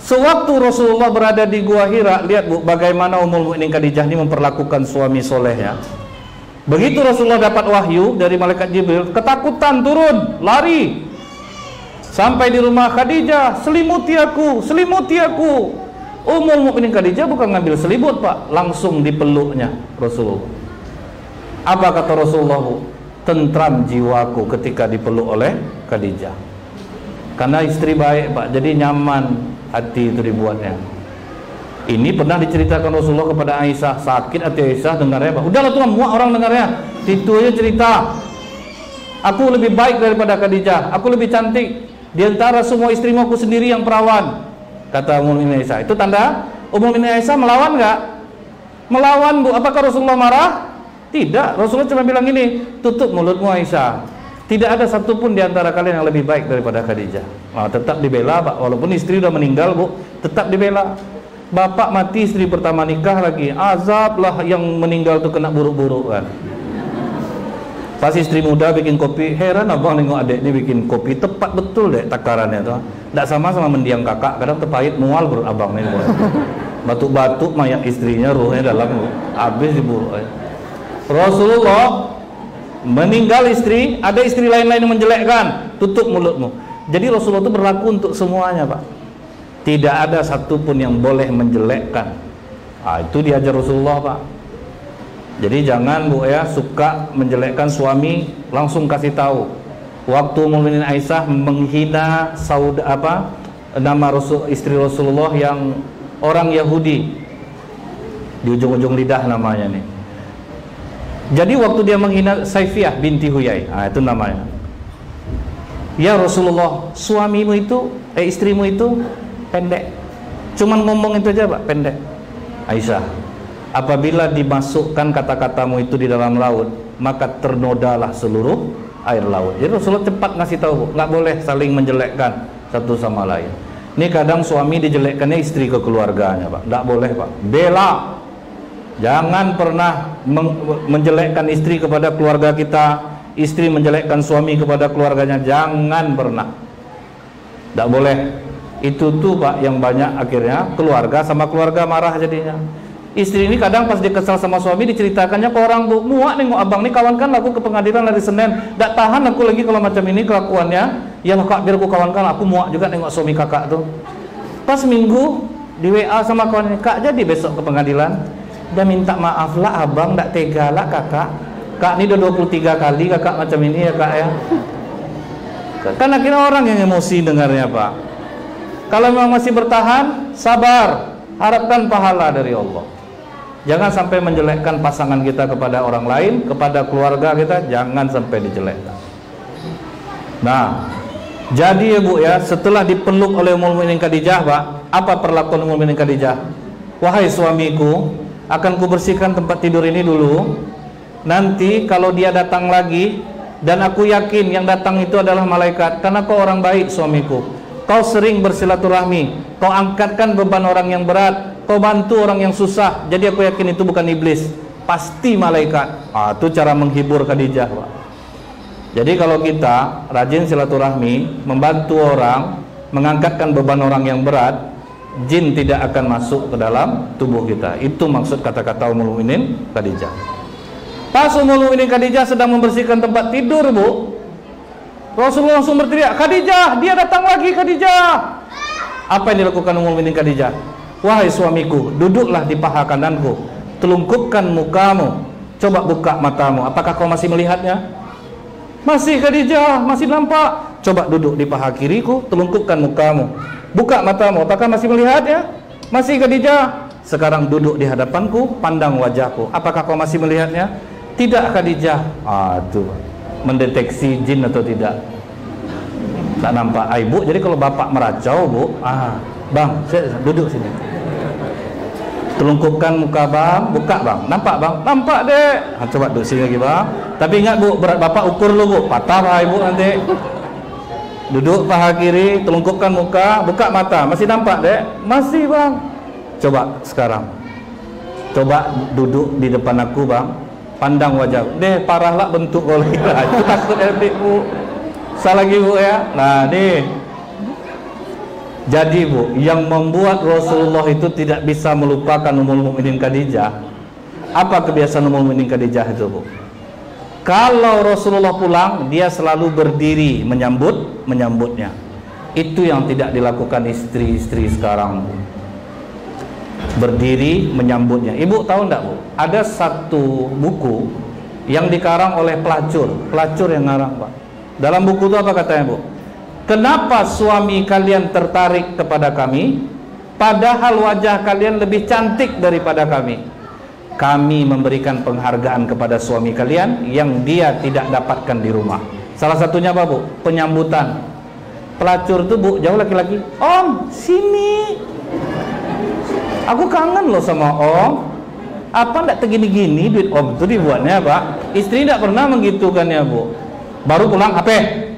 sewaktu Rasulullah berada di Gua Hira, lihat Bu, bagaimana Ummul Mukminin Khadijah ini memperlakukan suami solehnya. Begitu Rasulullah dapat wahyu dari malaikat Jibril, ketakutan turun, lari. Sampai di rumah Khadijah, selimuti aku, selimuti aku. Ummul Mukminin Khadijah bukan ngambil selimut Pak, langsung dipeluknya Rasulullah. Apa kata Rasulullah? Tentram jiwaku ketika dipeluk oleh Khadijah. Karena istri baik Pak, jadi nyaman hati itu dibuatnya. Ini pernah diceritakan Rasulullah kepada Aisyah, sakit hati Aisyah dengarnya Pak. Udahlah tuh, muak orang dengarnya. Itu aja cerita. Aku lebih baik daripada Khadijah, aku lebih cantik. Di antara semua istrimu aku sendiri yang perawan, kata Ummul Mukminin Aisyah. Itu tanda Ummul Mukminin Aisyah melawan nggak? Melawan Bu. Apakah Rasulullah marah? Tidak. Rasulullah cuma bilang ini, tutup mulutmu Aisyah. Tidak ada satupun di antara kalian yang lebih baik daripada Khadijah. Nah, tetap dibela Pak. Walaupun istri udah meninggal Bu, tetap dibela. Bapak mati, istri pertama nikah lagi, azab lah yang meninggal tuh kena buruk-buruk kan. Pas istri muda bikin kopi, heran abang nengok adik ini bikin kopi, tepat betul deh takarannya tuh. Tidak sama mendiang kakak, kadang terpahit mual perut abang ini. Batuk-batuk mayat istrinya, ruhnya dalam, habis diburuk. Rasulullah meninggal istri, ada istri lain-lain yang menjelekkan, tutup mulutmu. Jadi Rasulullah itu berlaku untuk semuanya Pak. Tidak ada satupun yang boleh menjelekkan. Itu diajar Rasulullah Pak. Jadi jangan Bu ya suka menjelekkan suami, langsung kasih tahu. Waktu Ummul Mukminin Aisyah menghina nama istri Rasulullah yang orang Yahudi, di ujung-ujung lidah namanya nih. Jadi waktu dia menghina Saifiyah binti Huyai, itu namanya. Ya Rasulullah, suamimu itu, istrimu itu pendek. Cuman ngomong itu aja Pak, pendek. Aisyah, apabila dimasukkan kata-katamu itu di dalam laut, maka ternodalah seluruh air laut. Jadi Rasulullah cepat ngasih tahu, nggak boleh saling menjelekkan satu sama lain. Ini kadang suami dijelekkannya istri ke keluarganya Pak, nggak boleh Pak. Bela. Jangan pernah menjelekkan istri kepada keluarga kita, istri menjelekkan suami kepada keluarganya, jangan pernah. Tidak boleh. Itu tuh Pak yang banyak akhirnya keluarga sama keluarga marah jadinya. Istri ini kadang pas dia kesal sama suami diceritakannya ke orang Bu, muak nengok abang nih, kawankan aku ke pengadilan hari Senin, tidak tahan aku lagi kalau macam ini kelakuannya. Ya kak, biar aku kawankan, aku muak juga nengok suami kakak tuh. Pas minggu di WA sama kawannya, kak jadi besok ke pengadilan. Dia minta maaf lah abang, tidak tega lah kakak. Kak ini udah 23 kali kakak macam ini ya kak ya. Kan akhirnya orang yang emosi dengarnya Pak. Kalau memang masih bertahan, sabar, harapkan pahala dari Allah. Jangan sampai menjelekkan pasangan kita kepada orang lain, kepada keluarga kita, jangan sampai dijelekkan. Nah, jadi ya Bu ya, setelah dipeluk oleh Ummul Mukminin Khadijah Pak, apa perlakuan Ummul Mukminin Khadijah? Wahai suamiku, akan kubersihkan tempat tidur ini dulu. Nanti kalau dia datang lagi, dan aku yakin yang datang itu adalah malaikat, karena kau orang baik suamiku. Kau sering bersilaturahmi, kau angkatkan beban orang yang berat, kau bantu orang yang susah. Jadi aku yakin itu bukan iblis, pasti malaikat. Itu cara menghibur Khadijah Pak. Jadi kalau kita rajin silaturahmi, membantu orang, mengangkatkan beban orang yang berat, jin tidak akan masuk ke dalam tubuh kita. Itu maksud kata-kata Ummul Mukminin Khadijah. Pas Ummul Mukminin Khadijah sedang membersihkan tempat tidur Bu, Rasulullah langsung berteriak, Khadijah, dia datang lagi Khadijah. Apa yang dilakukan Ummul Mukminin Khadijah? Wahai suamiku, duduklah di paha kananku, telungkupkan mukamu, coba buka matamu, apakah kau masih melihatnya? Masih Khadijah, masih nampak. Coba duduk di paha kiriku, telungkupkan mukamu, buka matamu, apakah masih melihatnya? Masih Khadijah. Sekarang duduk di hadapanku, pandang wajahku, apakah kau masih melihatnya? Tidak Khadijah. Tuh, mendeteksi jin atau tidak. Tak nampak. Bu, jadi kalau bapak meracau Bu, Bang, saya duduk sini. Telungkupkan muka bang, buka bang. Nampak bang? Nampak dek. Coba duduk sini lagi bang. Tapi ingat bu, berat bapak ukur dulu bu. Patah paha ibu nanti. Duduk paha kiri, telungkupkan muka, buka mata. Masih nampak dek? Masih bang. Coba sekarang. Coba duduk di depan aku bang. Pandang wajah. Deh, parahlah bentuk kau lagi. Itu takut epic bu. Salah lagi bu ya. Nah nih. Jadi bu, yang membuat Rasulullah itu tidak bisa melupakan Ummul Mukminin Khadijah. Apa kebiasaan Ummul Mukminin Khadijah itu bu? Kalau Rasulullah pulang, dia selalu berdiri menyambutnya. Itu yang tidak dilakukan istri-istri sekarang bu. Berdiri menyambutnya. Ibu tahu enggak bu? Ada satu buku yang dikarang oleh pelacur yang ngarang pak. Dalam buku itu apa katanya bu? Kenapa suami kalian tertarik kepada kami, padahal wajah kalian lebih cantik daripada kami? Kami memberikan penghargaan kepada suami kalian yang dia tidak dapatkan di rumah. Salah satunya apa bu? Penyambutan. Pelacur itu bu, jauh laki-laki. Om, sini. Aku kangen loh sama om. Apa ndak tegini-gini duit om itu dibuatnya pak? Istri tidak pernah menggitukan ya bu. Baru pulang apa?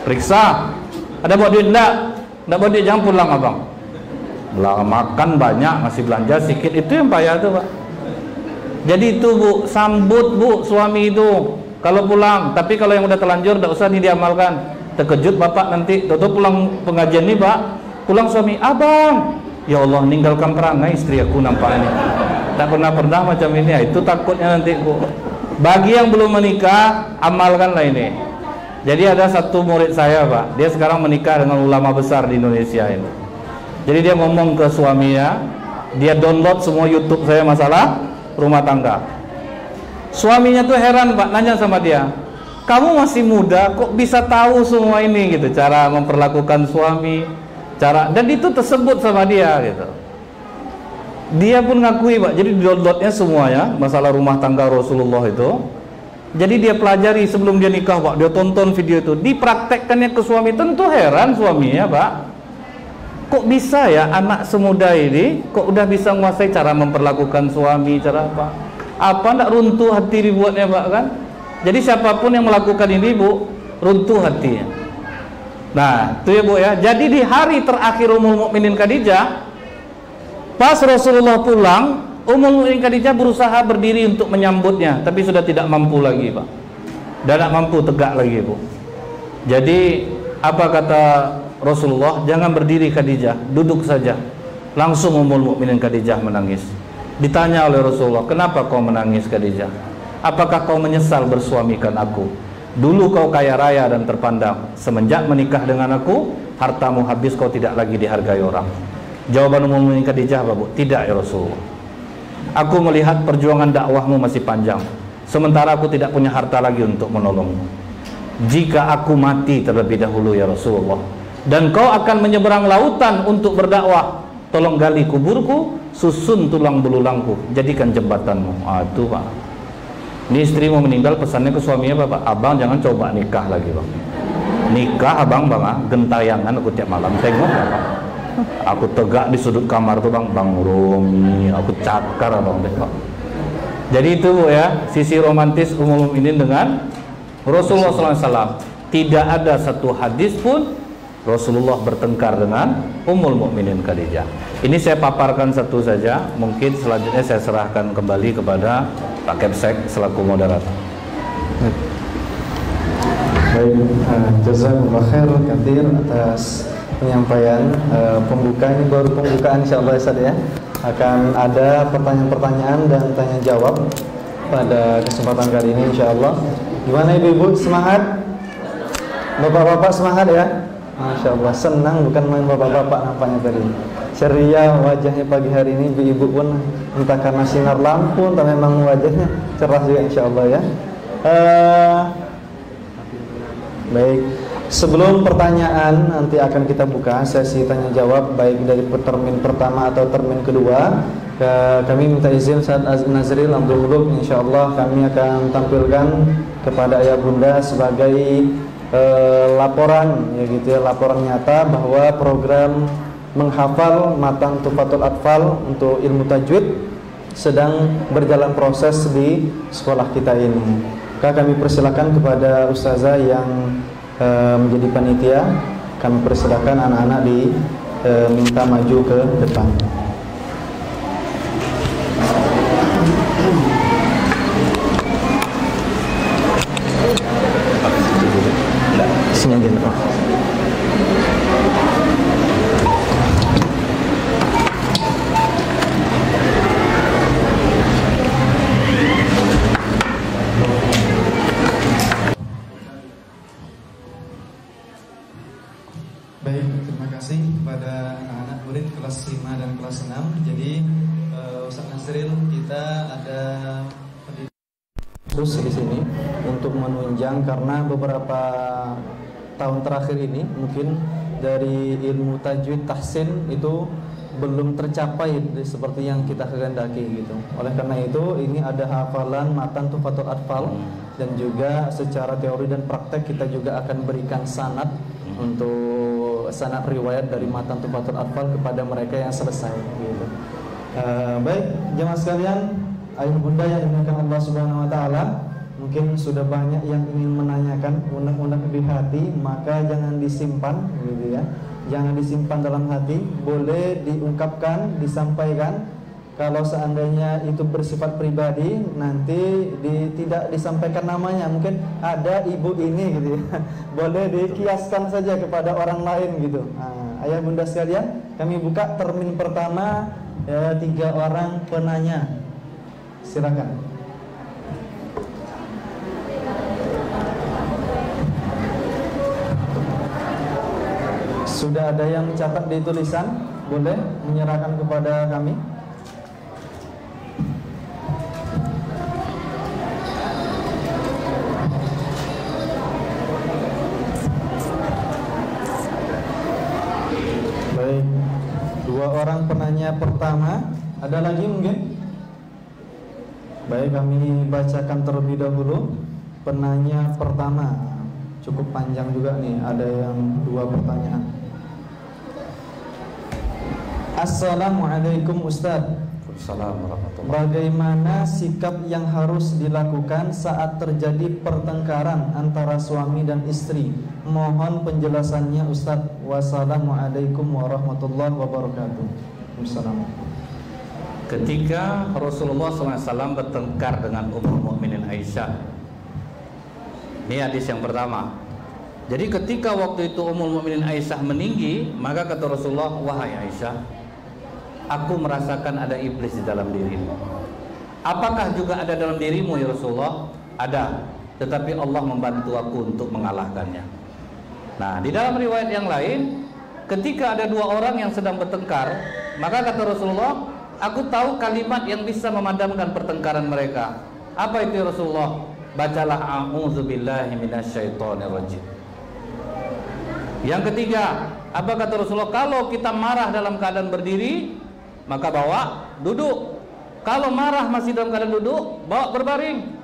Periksa. Ada bawa duit enggak? Enggak bawa duit, jangan pulang abang. Belang makan banyak, ngasih belanja sedikit, itu yang payah tuh pak. Jadi itu bu, sambut bu suami itu kalau pulang. Tapi kalau yang udah terlanjur, enggak usah nih diamalkan. Terkejut bapak nanti, tutup pulang pengajian nih pak. Pulang suami, abang, ya Allah ninggalkan perangai istri aku nampaknya. Tak pernah macam ini, ya, itu takutnya nanti bu. Bagi yang belum menikah, amalkanlah ini. Jadi ada satu murid saya pak, dia sekarang menikah dengan ulama besar di Indonesia ini. Jadi dia ngomong ke suaminya, dia download semua YouTube saya masalah rumah tangga. Suaminya tuh heran pak, nanya sama dia, kamu masih muda kok bisa tahu semua ini gitu, cara memperlakukan suami, cara, dan itu tersebut sama dia gitu. Dia pun ngakui pak, jadi downloadnya semuanya masalah rumah tangga Rasulullah itu. Jadi dia pelajari sebelum dia nikah pak, dia tonton video itu, dipraktekkannya ke suami. Tentu heran suaminya pak, kok bisa ya anak semuda ini kok udah bisa menguasai cara memperlakukan suami, cara apa ndak runtuh hati dibuatnya pak kan. Jadi siapapun yang melakukan ini bu, runtuh hatinya. Nah itu ya bu ya. Jadi di hari terakhir Ummul Mukminin Khadijah, pas Rasulullah pulang, Ummul Mukminin Khadijah berusaha berdiri untuk menyambutnya, tapi sudah tidak mampu lagi pak. Dan tidak mampu tegak lagi bu. Jadi apa kata Rasulullah? Jangan berdiri Khadijah, duduk saja. Langsung Ummul Mukminin Khadijah menangis. Ditanya oleh Rasulullah, kenapa kau menangis Khadijah? Apakah kau menyesal bersuamikan aku? Dulu kau kaya raya dan terpandang. Semenjak menikah dengan aku, hartamu habis, kau tidak lagi dihargai orang. Jawaban Ummul Mukminin Khadijah apa bu? Tidak ya Rasulullah. Aku melihat perjuangan dakwahmu masih panjang, sementara aku tidak punya harta lagi untuk menolongmu. Jika aku mati terlebih dahulu ya Rasulullah, dan kau akan menyeberang lautan untuk berdakwah, tolong gali kuburku, susun tulang belulangku, jadikan jembatanmu. Itu pak. Ini istri mau meninggal, pesannya ke suaminya pak, abang jangan coba nikah lagi bang. Nikah abang gentayangan aku tiap malam tengok abang. Aku tegak di sudut kamar tuh bang Romi, aku cakar abang deh. Jadi itu bu ya, sisi romantis Ummul Mukminin dengan Rasulullah SAW. Tidak ada satu hadis pun Rasulullah bertengkar dengan Ummul Mukminin Khadijah. Ini saya paparkan satu saja. Mungkin selanjutnya saya serahkan kembali kepada Pak Kepsek selaku moderator. Baik, jazakumullah khair katsir atas penyampaian pembuka. Ini baru pembukaan insyaallah Ustaz ya. Akan ada pertanyaan-pertanyaan dan tanya jawab pada kesempatan kali ini insyaallah. Gimana ibu-ibu, semangat? Bapak-bapak semangat ya? Masyaallah, senang bukan main bapak-bapak nampaknya tadi. Ceria wajahnya pagi hari ini, ibu-ibu pun entah karena sinar lampu entah memang wajahnya cerah juga insyaallah ya. Baik. Sebelum pertanyaan nanti akan kita buka sesi tanya jawab baik dari termin pertama atau termin kedua. Kami minta izin Ustaz Nazril Abdul Muluk, insyaallah kami akan tampilkan kepada ayah bunda sebagai laporan ya gitu ya, laporan nyata bahwa program menghafal matan Tuhfatul Atfal untuk ilmu tajwid sedang berjalan proses di sekolah kita ini. Maka kami persilakan kepada ustazah yang menjadi panitia, kami persilakan anak-anak minta maju ke depan. Sini aja Pak. Baik, terima kasih kepada anak-anak murid kelas 5 dan kelas 6. Jadi Ustaz Nasril, kita ada khusus di sini untuk menunjang karena beberapa tahun terakhir ini mungkin dari ilmu tajwid tahsin itu belum tercapai seperti yang kita kehendaki gitu. Oleh karena itu ini ada hafalan matan Tuhfatul Atfal dan juga secara teori dan praktek kita juga akan berikan sanad untuk sanad riwayat dari matan Tuhfatul Atfal kepada mereka yang selesai gitu. Baik, jemaah sekalian, ayah bunda yang dimuliakan Allah Subhanahu wa taala, mungkin sudah banyak yang ingin menanyakan unek-unek di hati, maka jangan disimpan gitu ya. Jangan disimpan dalam hati, boleh diungkapkan, disampaikan. Kalau seandainya itu bersifat pribadi, nanti tidak disampaikan namanya, mungkin ada ibu ini gitu ya. Boleh dikiaskan saja kepada orang lain gitu. Nah, ayah bunda sekalian, kami buka termin pertama 3 orang penanya. Silakan. Sudah ada yang catat di tulisan, boleh menyerahkan kepada kami. Baik, 2 orang penanya pertama. Ada lagi mungkin? Baik, kami bacakan terlebih dahulu. Penanya pertama, cukup panjang juga nih, ada yang 2 pertanyaan. Assalamualaikum Ustaz. Assalamualaikum. Bagaimana sikap yang harus dilakukan saat terjadi pertengkaran antara suami dan istri? Mohon penjelasannya Ustaz. Wassalamualaikum warahmatullahi wabarakatuh. Wassalamualaikum. Ketika Rasulullah SAW bertengkar dengan Ummul Mukminin Aisyah, ini hadis yang pertama. Jadi ketika waktu itu Ummul Mukminin Aisyah meninggi, maka kata Rasulullah, wahai Aisyah, aku merasakan ada iblis di dalam dirimu. Apakah juga ada dalam dirimu ya Rasulullah? Ada, tetapi Allah membantu aku untuk mengalahkannya. Nah, di dalam riwayat yang lain, ketika ada 2 orang yang sedang bertengkar, maka kata Rasulullah, aku tahu kalimat yang bisa memadamkan pertengkaran mereka. Apa itu ya Rasulullah? Bacalah a'udzubillahi minasyaitonirrajim. Yang ketiga, apa kata Rasulullah? Kalau kita marah dalam keadaan berdiri, maka bawa duduk. Kalau marah masih dalam keadaan duduk, bawa berbaring.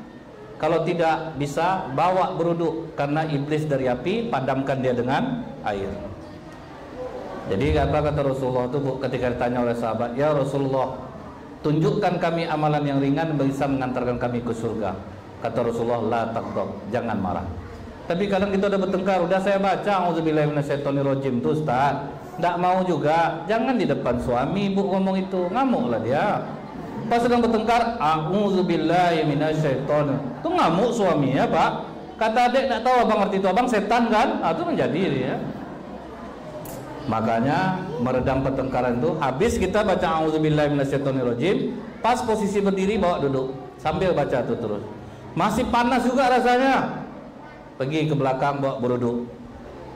Kalau tidak bisa, bawa beruduk. Karena iblis dari api, padamkan dia dengan air. Jadi apa kata Rasulullah itu ketika ditanya oleh sahabat, ya Rasulullah, tunjukkan kami amalan yang ringan bisa mengantarkan kami ke surga. Kata Rasulullah, la taghdab, jangan marah. Tapi kadang kita udah bertengkar, udah saya baca auzubillahi minasyaitonirrajim tuh Ustaz, enggak mau juga. Jangan di depan suami ibu ngomong itu, ngamuklah dia. Pas sedang bertengkar, auzubillahi minasyaitonir. Itu ngamuk suaminya, Pak. Kata adik enggak tahu abang arti itu, abang setan kan? Itu menjadi dia. Makanya meredam pertengkaran itu, habis kita baca auzubillahi minasyaitonirrajim, pas posisi berdiri bawa duduk sambil baca itu terus. Masih panas juga rasanya, pergi ke belakang bawa beruduk,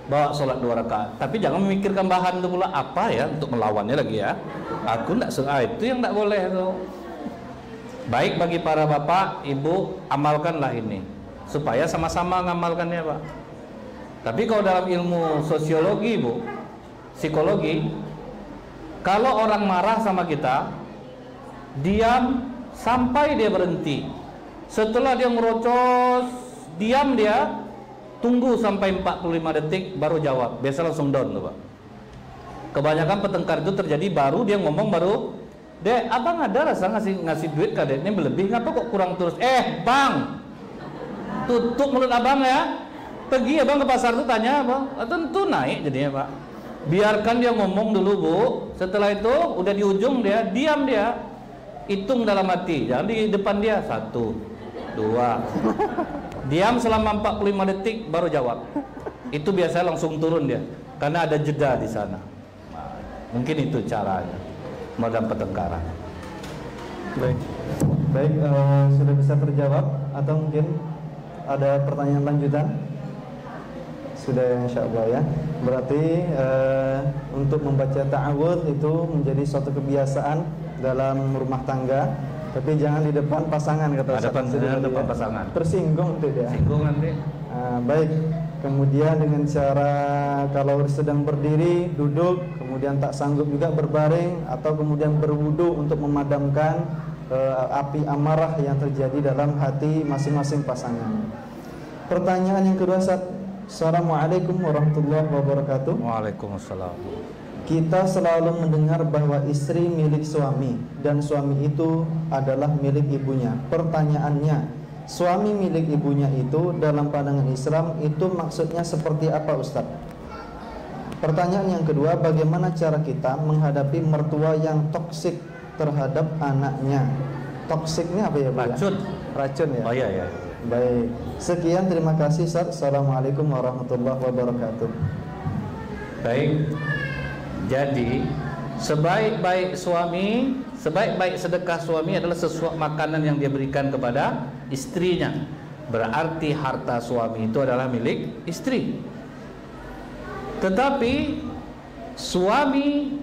bawa sholat 2 rakaat. Tapi jangan memikirkan bahan itu pula apa ya untuk melawannya lagi ya. Aku tidak suka, itu yang tidak boleh itu. Baik bagi para bapak, ibu, amalkanlah ini supaya sama-sama ngamalkannya Pak. Tapi kalau dalam ilmu sosiologi Bu, psikologi, kalau orang marah sama kita, diam sampai dia berhenti. Setelah dia ngerocos, diam dia, tunggu sampai 45 detik baru jawab. Biasa langsung down tuh Pak. Kebanyakan pertengkar itu terjadi baru dia ngomong baru, "Dek, abang ada rasa ngasih duit ke adek ini berlebih, ngapa kok kurang terus?" Bang, tutup mulut abang ya. Pergi abang ke pasar tuh tanya abang, tentu naik jadinya Pak. Biarkan dia ngomong dulu Bu. Setelah itu udah di ujung dia, diam dia. Hitung dalam hati, jangan di depan dia. 1, 2. Diam selama 45 detik baru jawab. Itu biasanya langsung turun dia, karena ada jeda di sana. Mungkin itu caranya meredam pertengkaran. Baik, sudah bisa terjawab atau mungkin ada pertanyaan lanjutan? Sudah ya, insya Allah ya. Berarti untuk membaca ta'awudz itu menjadi suatu kebiasaan dalam rumah tangga, tapi jangan di depan pasangan kata Ustaz. Depan pasangan. Tersinggung tidak? Singgung nanti. Baik. Kemudian dengan cara kalau sedang berdiri, duduk, kemudian tak sanggup juga berbaring, atau kemudian berwudu untuk memadamkan api amarah yang terjadi dalam hati masing-masing pasangan. Pertanyaan yang kedua, Assalamualaikum warahmatullahi wabarakatuh. Waalaikumsalam. Kita selalu mendengar bahwa istri milik suami dan suami itu adalah milik ibunya. Pertanyaannya, suami milik ibunya itu dalam pandangan Islam itu maksudnya seperti apa Ustaz? Pertanyaan yang kedua, bagaimana cara kita menghadapi mertua yang toksik terhadap anaknya? Toksiknya apa ya Bu? Racun. Racun ya? Oh iya. Baik, sekian, terima kasih Ustaz. Assalamualaikum warahmatullahi wabarakatuh. Baik. Jadi sebaik-baik sedekah suami adalah sesuatu makanan yang dia berikan kepada istrinya. Berarti harta suami itu adalah milik istri. Tetapi suami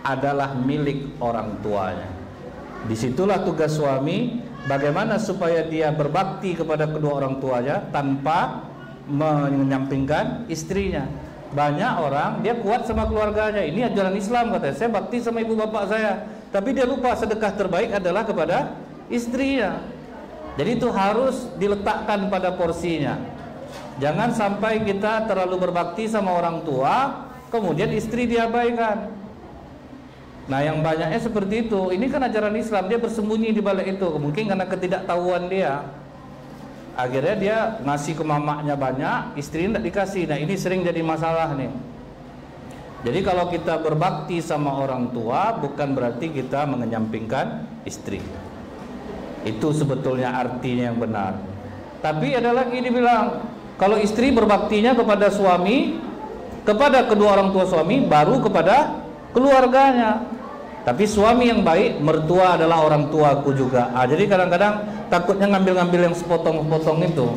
adalah milik orang tuanya. Disitulah tugas suami, bagaimana supaya dia berbakti kepada kedua orang tuanya tanpa menyampingkan istrinya. Banyak orang dia kuat sama keluarganya, ini ajaran Islam katanya, saya bakti sama ibu bapak saya, tapi dia lupa sedekah terbaik adalah kepada istrinya. Jadi itu harus diletakkan pada porsinya. Jangan sampai kita terlalu berbakti sama orang tua kemudian istri diabaikan. Nah yang banyaknya seperti itu. Ini kan ajaran Islam, dia bersembunyi di balik itu, mungkin karena ketidaktahuan dia. Akhirnya dia ngasih ke mamaknya banyak, istrinya tidak dikasih. Nah ini sering jadi masalah nih. Jadi kalau kita berbakti sama orang tua bukan berarti kita mengenyampingkan istri. Itu sebetulnya artinya yang benar. Tapi ada lagi dibilang, kalau istri berbaktinya kepada suami, kepada kedua orang tua suami, baru kepada keluarganya. Tapi suami yang baik, mertua adalah orang tuaku juga. Jadi kadang-kadang takutnya ngambil-ngambil yang sepotong-sepotong itu.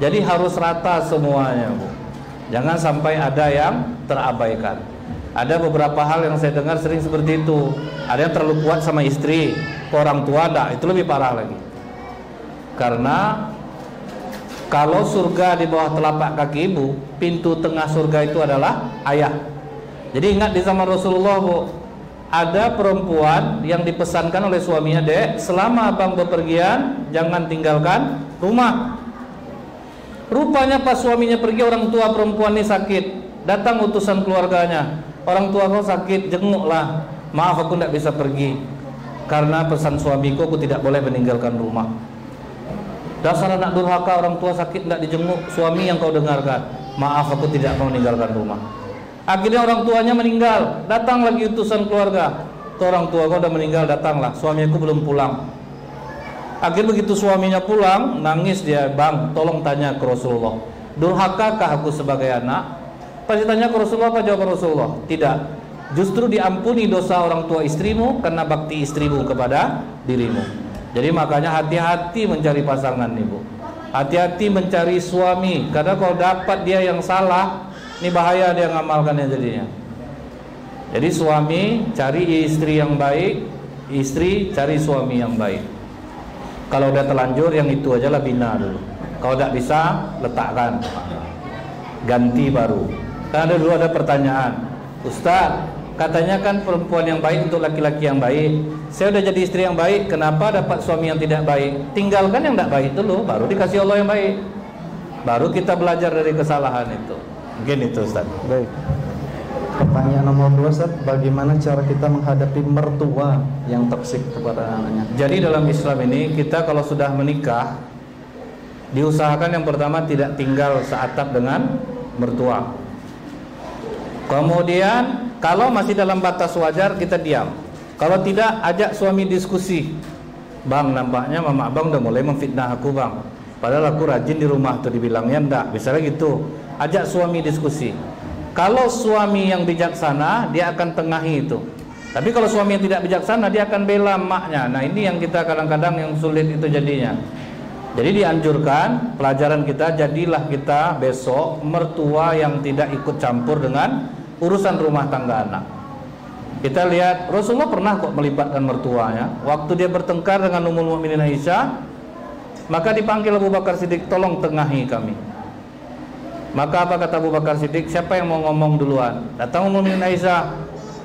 Jadi harus rata semuanya, Bu. Jangan sampai ada yang terabaikan. Ada beberapa hal yang saya dengar sering seperti itu. Ada yang terlalu kuat sama istri, ke orang tua enggak, itu lebih parah lagi. Karena kalau surga di bawah telapak kaki ibu, pintu tengah surga itu adalah ayah. Jadi ingat di zaman Rasulullah, Bu, ada perempuan yang dipesankan oleh suaminya, "Dek, selama abang bepergian jangan tinggalkan rumah." Rupanya pas suaminya pergi, orang tua perempuan ini sakit. Datang utusan keluarganya, "Orang tua kau sakit, jenguklah. Maaf aku tidak bisa pergi karena pesan suamiku, aku tidak boleh meninggalkan rumah." Dasar anak durhaka, orang tua sakit tidak dijenguk, suami yang kau dengarkan. "Maaf aku tidak mau meninggalkan rumah." Akhirnya orang tuanya meninggal, datang lagi utusan keluarga, "Tuh orang tua kau udah meninggal, datanglah, suamiku belum pulang." Akhirnya begitu suaminya pulang, nangis dia, "Bang, tolong tanya ke Rasulullah, durhakakah aku sebagai anak?" Pas ditanya ke Rasulullah, apa jawab Rasulullah? "Tidak, justru diampuni dosa orang tua istrimu karena bakti istrimu kepada dirimu." Jadi makanya hati-hati mencari pasangan nih, Bu. Hati-hati mencari suami, karena kalau dapat dia yang salah, ini bahaya dia ngamalkannya jadinya. Jadi suami cari istri yang baik, istri cari suami yang baik. Kalau udah terlanjur yang itu aja lah, bina dulu. Kalau tidak bisa, letakkan, ganti baru. Karena dulu ada pertanyaan, "Ustaz, katanya kan perempuan yang baik untuk laki-laki yang baik. Saya udah jadi istri yang baik, kenapa dapat suami yang tidak baik?" Tinggalkan yang tidak baik dulu, baru dikasih Allah yang baik. Baru kita belajar dari kesalahan itu. Mungkin itu Ustaz. Baik. Pertanyaan nomor 2, Ustaz, bagaimana cara kita menghadapi mertua yang toksik kepada anaknya? Jadi dalam Islam ini kita kalau sudah menikah diusahakan yang pertama tidak tinggal seatap dengan mertua. Kemudian kalau masih dalam batas wajar kita diam. Kalau tidak, ajak suami diskusi. Bang, nampaknya mama abang udah mulai memfitnah aku bang, padahal aku rajin di rumah tuh, dibilangnya enggak, misalnya gitu. Ajak suami diskusi. Kalau suami yang bijaksana, dia akan tengahi itu. Tapi kalau suami yang tidak bijaksana, dia akan bela emaknya. Nah ini yang kita kadang-kadang yang sulit itu jadinya. Jadi dianjurkan pelajaran kita, jadilah kita besok mertua yang tidak ikut campur dengan urusan rumah tangga anak. Kita lihat Rasulullah pernah kok melibatkan mertuanya. Waktu dia bertengkar dengan Ummul Mukminin Aisyah, maka dipanggil Abu Bakar Siddiq, tolong tengahi kami. Maka apa kata Abu Bakar Siddiq, siapa yang mau ngomong duluan? Datang Ummul Mukminin Aisyah,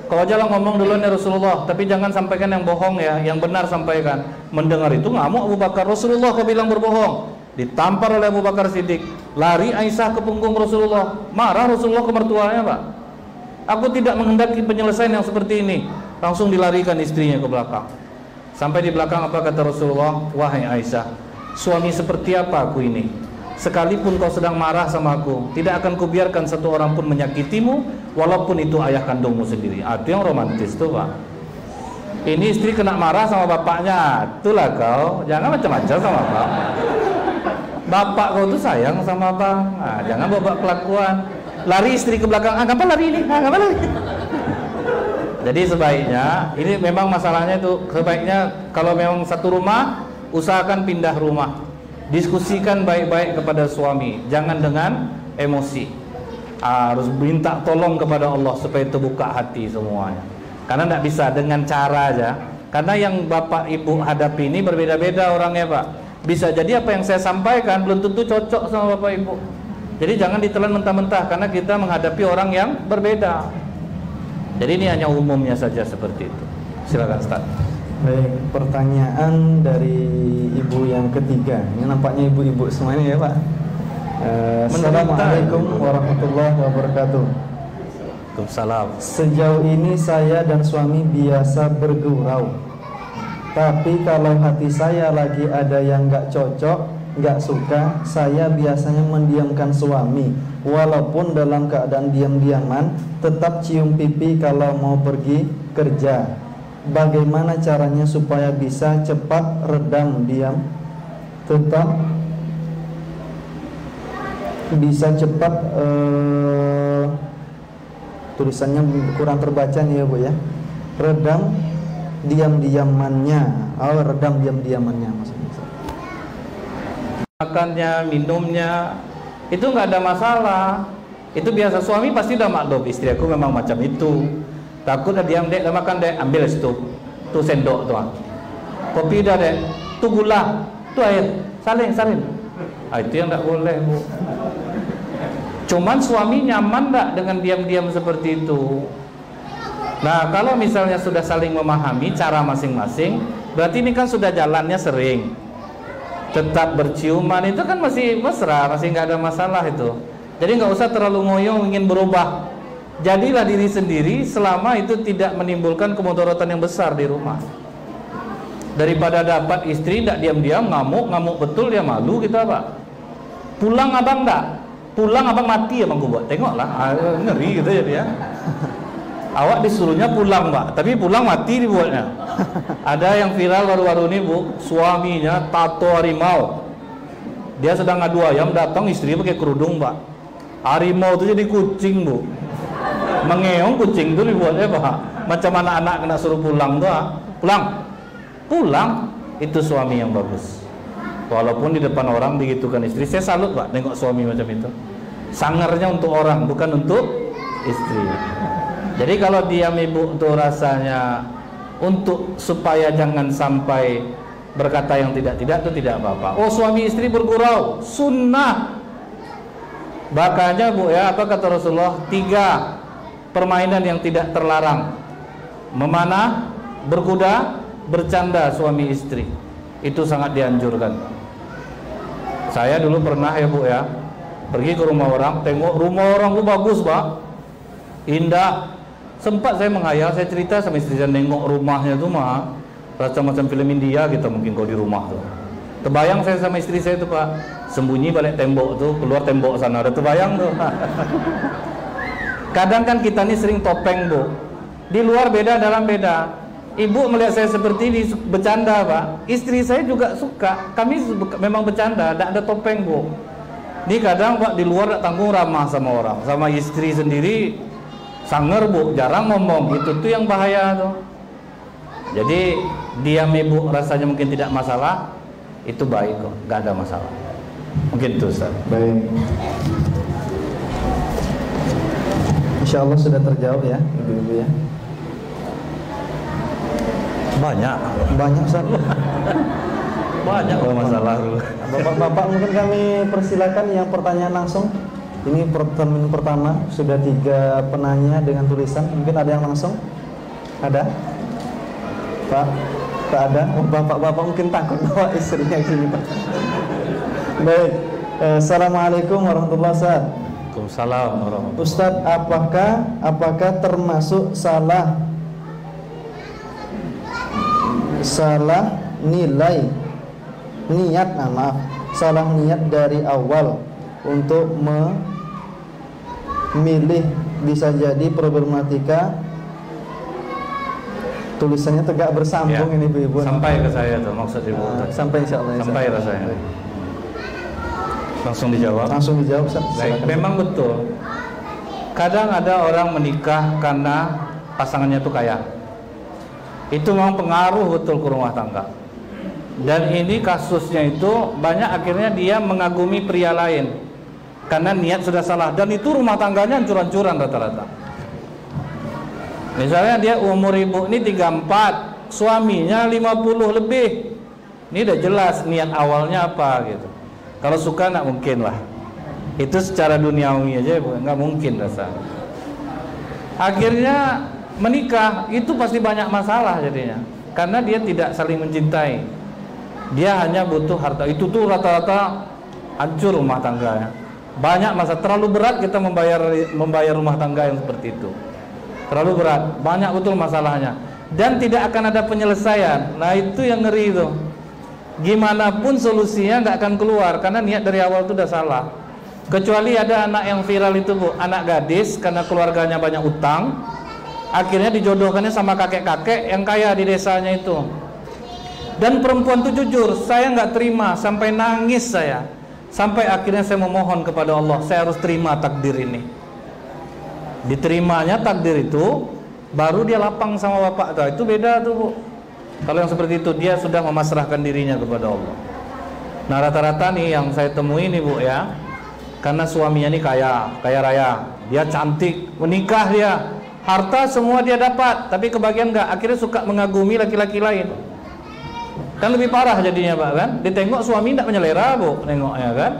kau aja lah ngomong duluan ya Rasulullah, tapi jangan sampaikan yang bohong ya, yang benar sampaikan. Mendengar itu ngamuk Abu Bakar, Rasulullah kau bilang berbohong. Ditampar oleh Abu Bakar Siddiq, lari Aisyah ke punggung Rasulullah. Marah Rasulullah ke mertuanya, Pak. Aku tidak menghendaki penyelesaian yang seperti ini. Langsung dilarikan istrinya ke belakang. Sampai di belakang apa kata Rasulullah, wahai Aisyah, suami seperti apa aku ini? Sekalipun kau sedang marah sama aku, tidak akan kubiarkan satu orang pun menyakitimu, walaupun itu ayah kandungmu sendiri. Itu yang romantis tuh Pak. Ini istri kena marah sama bapaknya, itulah kau, jangan macam-macam sama bapak. Bapak kau tuh sayang sama abang, jangan bawa kelakuan. Lari istri ke belakang, ngapa lari ini? Ngapa lari? Jadi sebaiknya, ini memang masalahnya itu, sebaiknya kalau memang satu rumah, usahakan pindah rumah. Diskusikan baik-baik kepada suami, jangan dengan emosi. Harus minta tolong kepada Allah supaya terbuka hati semuanya. Karena tidak bisa dengan cara aja. Karena yang bapak ibu hadapi ini berbeda-beda orangnya Pak. Bisa jadi apa yang saya sampaikan belum tentu cocok sama bapak ibu. Jadi jangan ditelan mentah-mentah, karena kita menghadapi orang yang berbeda. Jadi ini hanya umumnya saja seperti itu. Silakan Ustaz. Baik, pertanyaan dari ibu yang ketiga. Ini nampaknya ibu-ibu semuanya ya Pak. Assalamualaikum warahmatullahi wabarakatuh. Waalaikumsalam. Sejauh ini saya dan suami biasa bergurau. Tapi kalau hati saya lagi ada yang gak cocok, gak suka, saya biasanya mendiamkan suami. Walaupun dalam keadaan diam-diaman, tetap cium pipi kalau mau pergi kerja. Bagaimana caranya supaya bisa cepat redam diam, tetap bisa cepat tulisannya kurang terbaca nih ya Bu ya. Redam diam-diamannya. Redam diam-diamannya maksudnya. Makannya, minumnya itu nggak ada masalah. Itu biasa, suami pasti udah maklum, istri aku memang macam itu. Takut dah diam dek, dah makan dek, ambil situ, tu sendok tu, kopi dah dek, tu gula, tu air, salin. Itu yang tak boleh Bu. Cuman suami nyaman tak dengan diam-diam seperti itu? Nah kalau misalnya sudah saling memahami cara masing-masing, berarti ini kan sudah jalannya sering. Tetap berciuman itu kan masih mesra, masih nggak ada masalah itu. Jadi nggak usah terlalu ngoyo ingin berubah. Jadilah diri sendiri selama itu tidak menimbulkan kemudaratan yang besar di rumah. Daripada dapat istri tidak diam-diam ngamuk betul, dia malu kita Pak. Pulang abang tak? Pulang abang mati abang gue buat. Tengoklah, ngeri gitu jadi ya. Awak disuruhnya pulang Pak, tapi pulang mati dibuatnya. Ada yang viral baru-baru ini Bu, suaminya tato harimau. Dia sedang ngadu ayam, datang istri pakai kerudung Pak. Harimau itu jadi kucing Bu. Mengeong kucing itu dibuatnya Pak. Macam anak-anak kena suruh pulang tuh. Pulang itu suami yang bagus. Walaupun di depan orang begitukan istri. Saya salut Pak tengok suami macam itu. Sangarnya untuk orang, bukan untuk istri. Jadi kalau diam ibu tuh rasanya untuk supaya jangan sampai berkata yang tidak-tidak itu tidak apa-apa. Oh suami istri bergurau, sunnah. Makanya Bu ya, apa kata Rasulullah? 3 permainan yang tidak terlarang: memanah, berkuda, bercanda suami istri. Itu sangat dianjurkan. Saya dulu pernah ya Bu ya, pergi ke rumah orang, tengok rumah orang itu bagus Pak. indah. Sempat saya menghayal, saya cerita sama istri saya, nengok rumahnya tuh mah rasa macam film India gitu mungkin kalau di rumah tuh. Terbayang saya sama istri saya tuh Pak, sembunyi balik tembok tuh, keluar tembok sana, udah terbayang tuh. Kadang kan kita nih sering topeng Bu, di luar beda, dalam beda. Ibu melihat saya seperti ini bercanda Pak, istri saya juga suka, kami memang bercanda, tidak ada topeng Bu. Ini kadang Pak di luar tak tanggung ramah sama orang, sama istri sendiri sanger Bu, jarang ngomong, itu tuh yang bahaya tuh. Jadi diam Ibu rasanya mungkin tidak masalah, itu baik kok, nggak ada masalah. Mungkin itu Ustaz. Baik. Insya Allah sudah terjawab ya Ibu-ibu ya. Banyak Ustaz. Banyak kalau masalah. Bapak-bapak mungkin kami persilakan yang pertanyaan langsung. Ini pertemuan pertama, sudah 3 penanya dengan tulisan. Mungkin ada yang langsung? Ada? Pak? Tak ada? Oh, bapak-bapak mungkin takut bawa istrinya sini Pak. Baik. Assalamualaikum warahmatullahi wabarakatuh. Waalaikumsalam warahmatullahi Ustadz, apakah termasuk salah salah niat dari awal untuk memilih, bisa jadi problematika tulisannya tegak bersambung ya, ini Ibu. Sampai ke saya tuh maksud Ibu. Sampai insyaallah. Sampai rasanya. Langsung dijawab. Baik, memang betul. Kadang ada orang menikah karena pasangannya tuh kaya. Itu memang pengaruh betul ke rumah tangga. Dan ini kasusnya itu banyak akhirnya dia mengagumi pria lain karena niat sudah salah, dan itu rumah tangganya hancur-hancuran rata-rata. Misalnya dia umur Ibu ini 34, suaminya 50 lebih. Ini udah jelas niat awalnya apa gitu. Kalau suka nggak mungkin lah. Itu secara duniawi aja Ibu, nggak mungkin rasanya. Akhirnya menikah itu pasti banyak masalah jadinya, karena dia tidak saling mencintai. Dia hanya butuh harta. Itu tuh rata-rata hancur rumah tangganya. Banyak masalah, terlalu berat kita membayar rumah tangga yang seperti itu. Terlalu berat, banyak betul masalahnya. Dan tidak akan ada penyelesaian. Nah itu yang ngeri itu. Gimana pun solusinya nggak akan keluar karena niat dari awal itu udah salah. Kecuali ada anak yang viral itu Bu, anak gadis karena keluarganya banyak utang, akhirnya dijodohkannya sama kakek-kakek yang kaya di desanya itu. Dan perempuan itu jujur, saya nggak terima, sampai nangis saya. Sampai akhirnya saya memohon kepada Allah, saya harus terima takdir ini. Diterimanya takdir itu, baru dia lapang sama bapak. Nah, itu beda tuh Bu. Kalau yang seperti itu, dia sudah memasrahkan dirinya kepada Allah. Nah rata-rata nih yang saya temui nih Bu ya, karena suaminya nih kaya raya, dia cantik, menikah dia, harta semua dia dapat, tapi kebagian enggak, akhirnya suka mengagumi laki-laki lain. Kan lebih parah jadinya Pak kan, ditengok suami tidak menyelera Bu, nengoknya kan,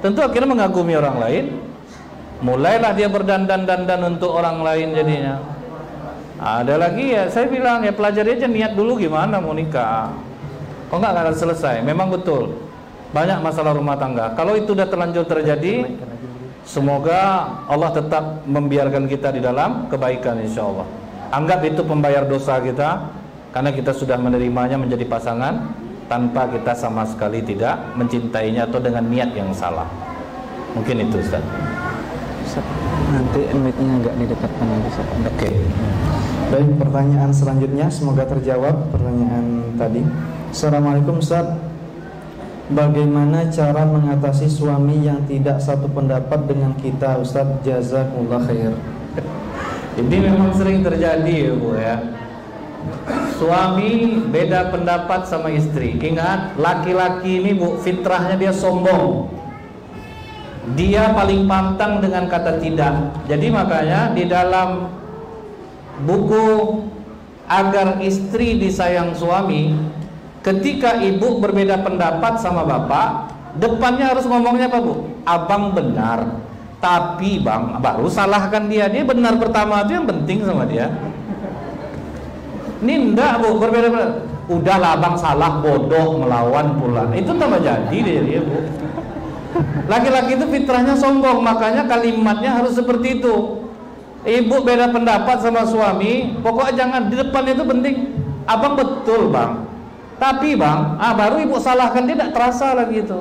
tentu akhirnya mengagumi orang lain, mulailah dia berdandan-dandan untuk orang lain jadinya. Ada lagi ya, saya bilang ya pelajari aja niat dulu gimana mau nikah. Kok nggak akan selesai. Memang betul banyak masalah rumah tangga. Kalau itu sudah terlanjur terjadi, semoga Allah tetap membiarkan kita di dalam kebaikan insya Allah. Anggap itu pembayar dosa kita, karena kita sudah menerimanya menjadi pasangan tanpa kita sama sekali tidak mencintainya atau dengan niat yang salah. Mungkin itu Ustaz. Nanti mic-nya agak didekatkan lagi Ustaz. Oke. Baik, pertanyaan selanjutnya semoga terjawab pertanyaan tadi. Assalamualaikum Ustaz, bagaimana cara mengatasi suami yang tidak satu pendapat dengan kita Ustaz? Jazakumullah khair. Ini memang sering terjadi ya Bu ya. Suami beda pendapat sama istri. Ingat, laki-laki ini Bu, fitrahnya dia sombong. Dia paling pantang dengan kata tidak. Jadi makanya di dalam buku Agar Istri Disayang Suami, ketika ibu berbeda pendapat sama bapak, depannya harus ngomongnya apa Bu? Abang benar, tapi bang, baru salahkan dia. Dia benar pertama itu yang penting sama dia. Ini enggak Bu, berbeda. Udahlah abang salah, bodoh, melawan pula. Itu tambah jadi dia Bu. Laki-laki itu fitrahnya sombong, makanya kalimatnya harus seperti itu. Ibu beda pendapat sama suami, pokoknya jangan di depan itu penting. Abang betul bang, tapi bang, baru ibu salahkan dia tidak terasa lagi itu.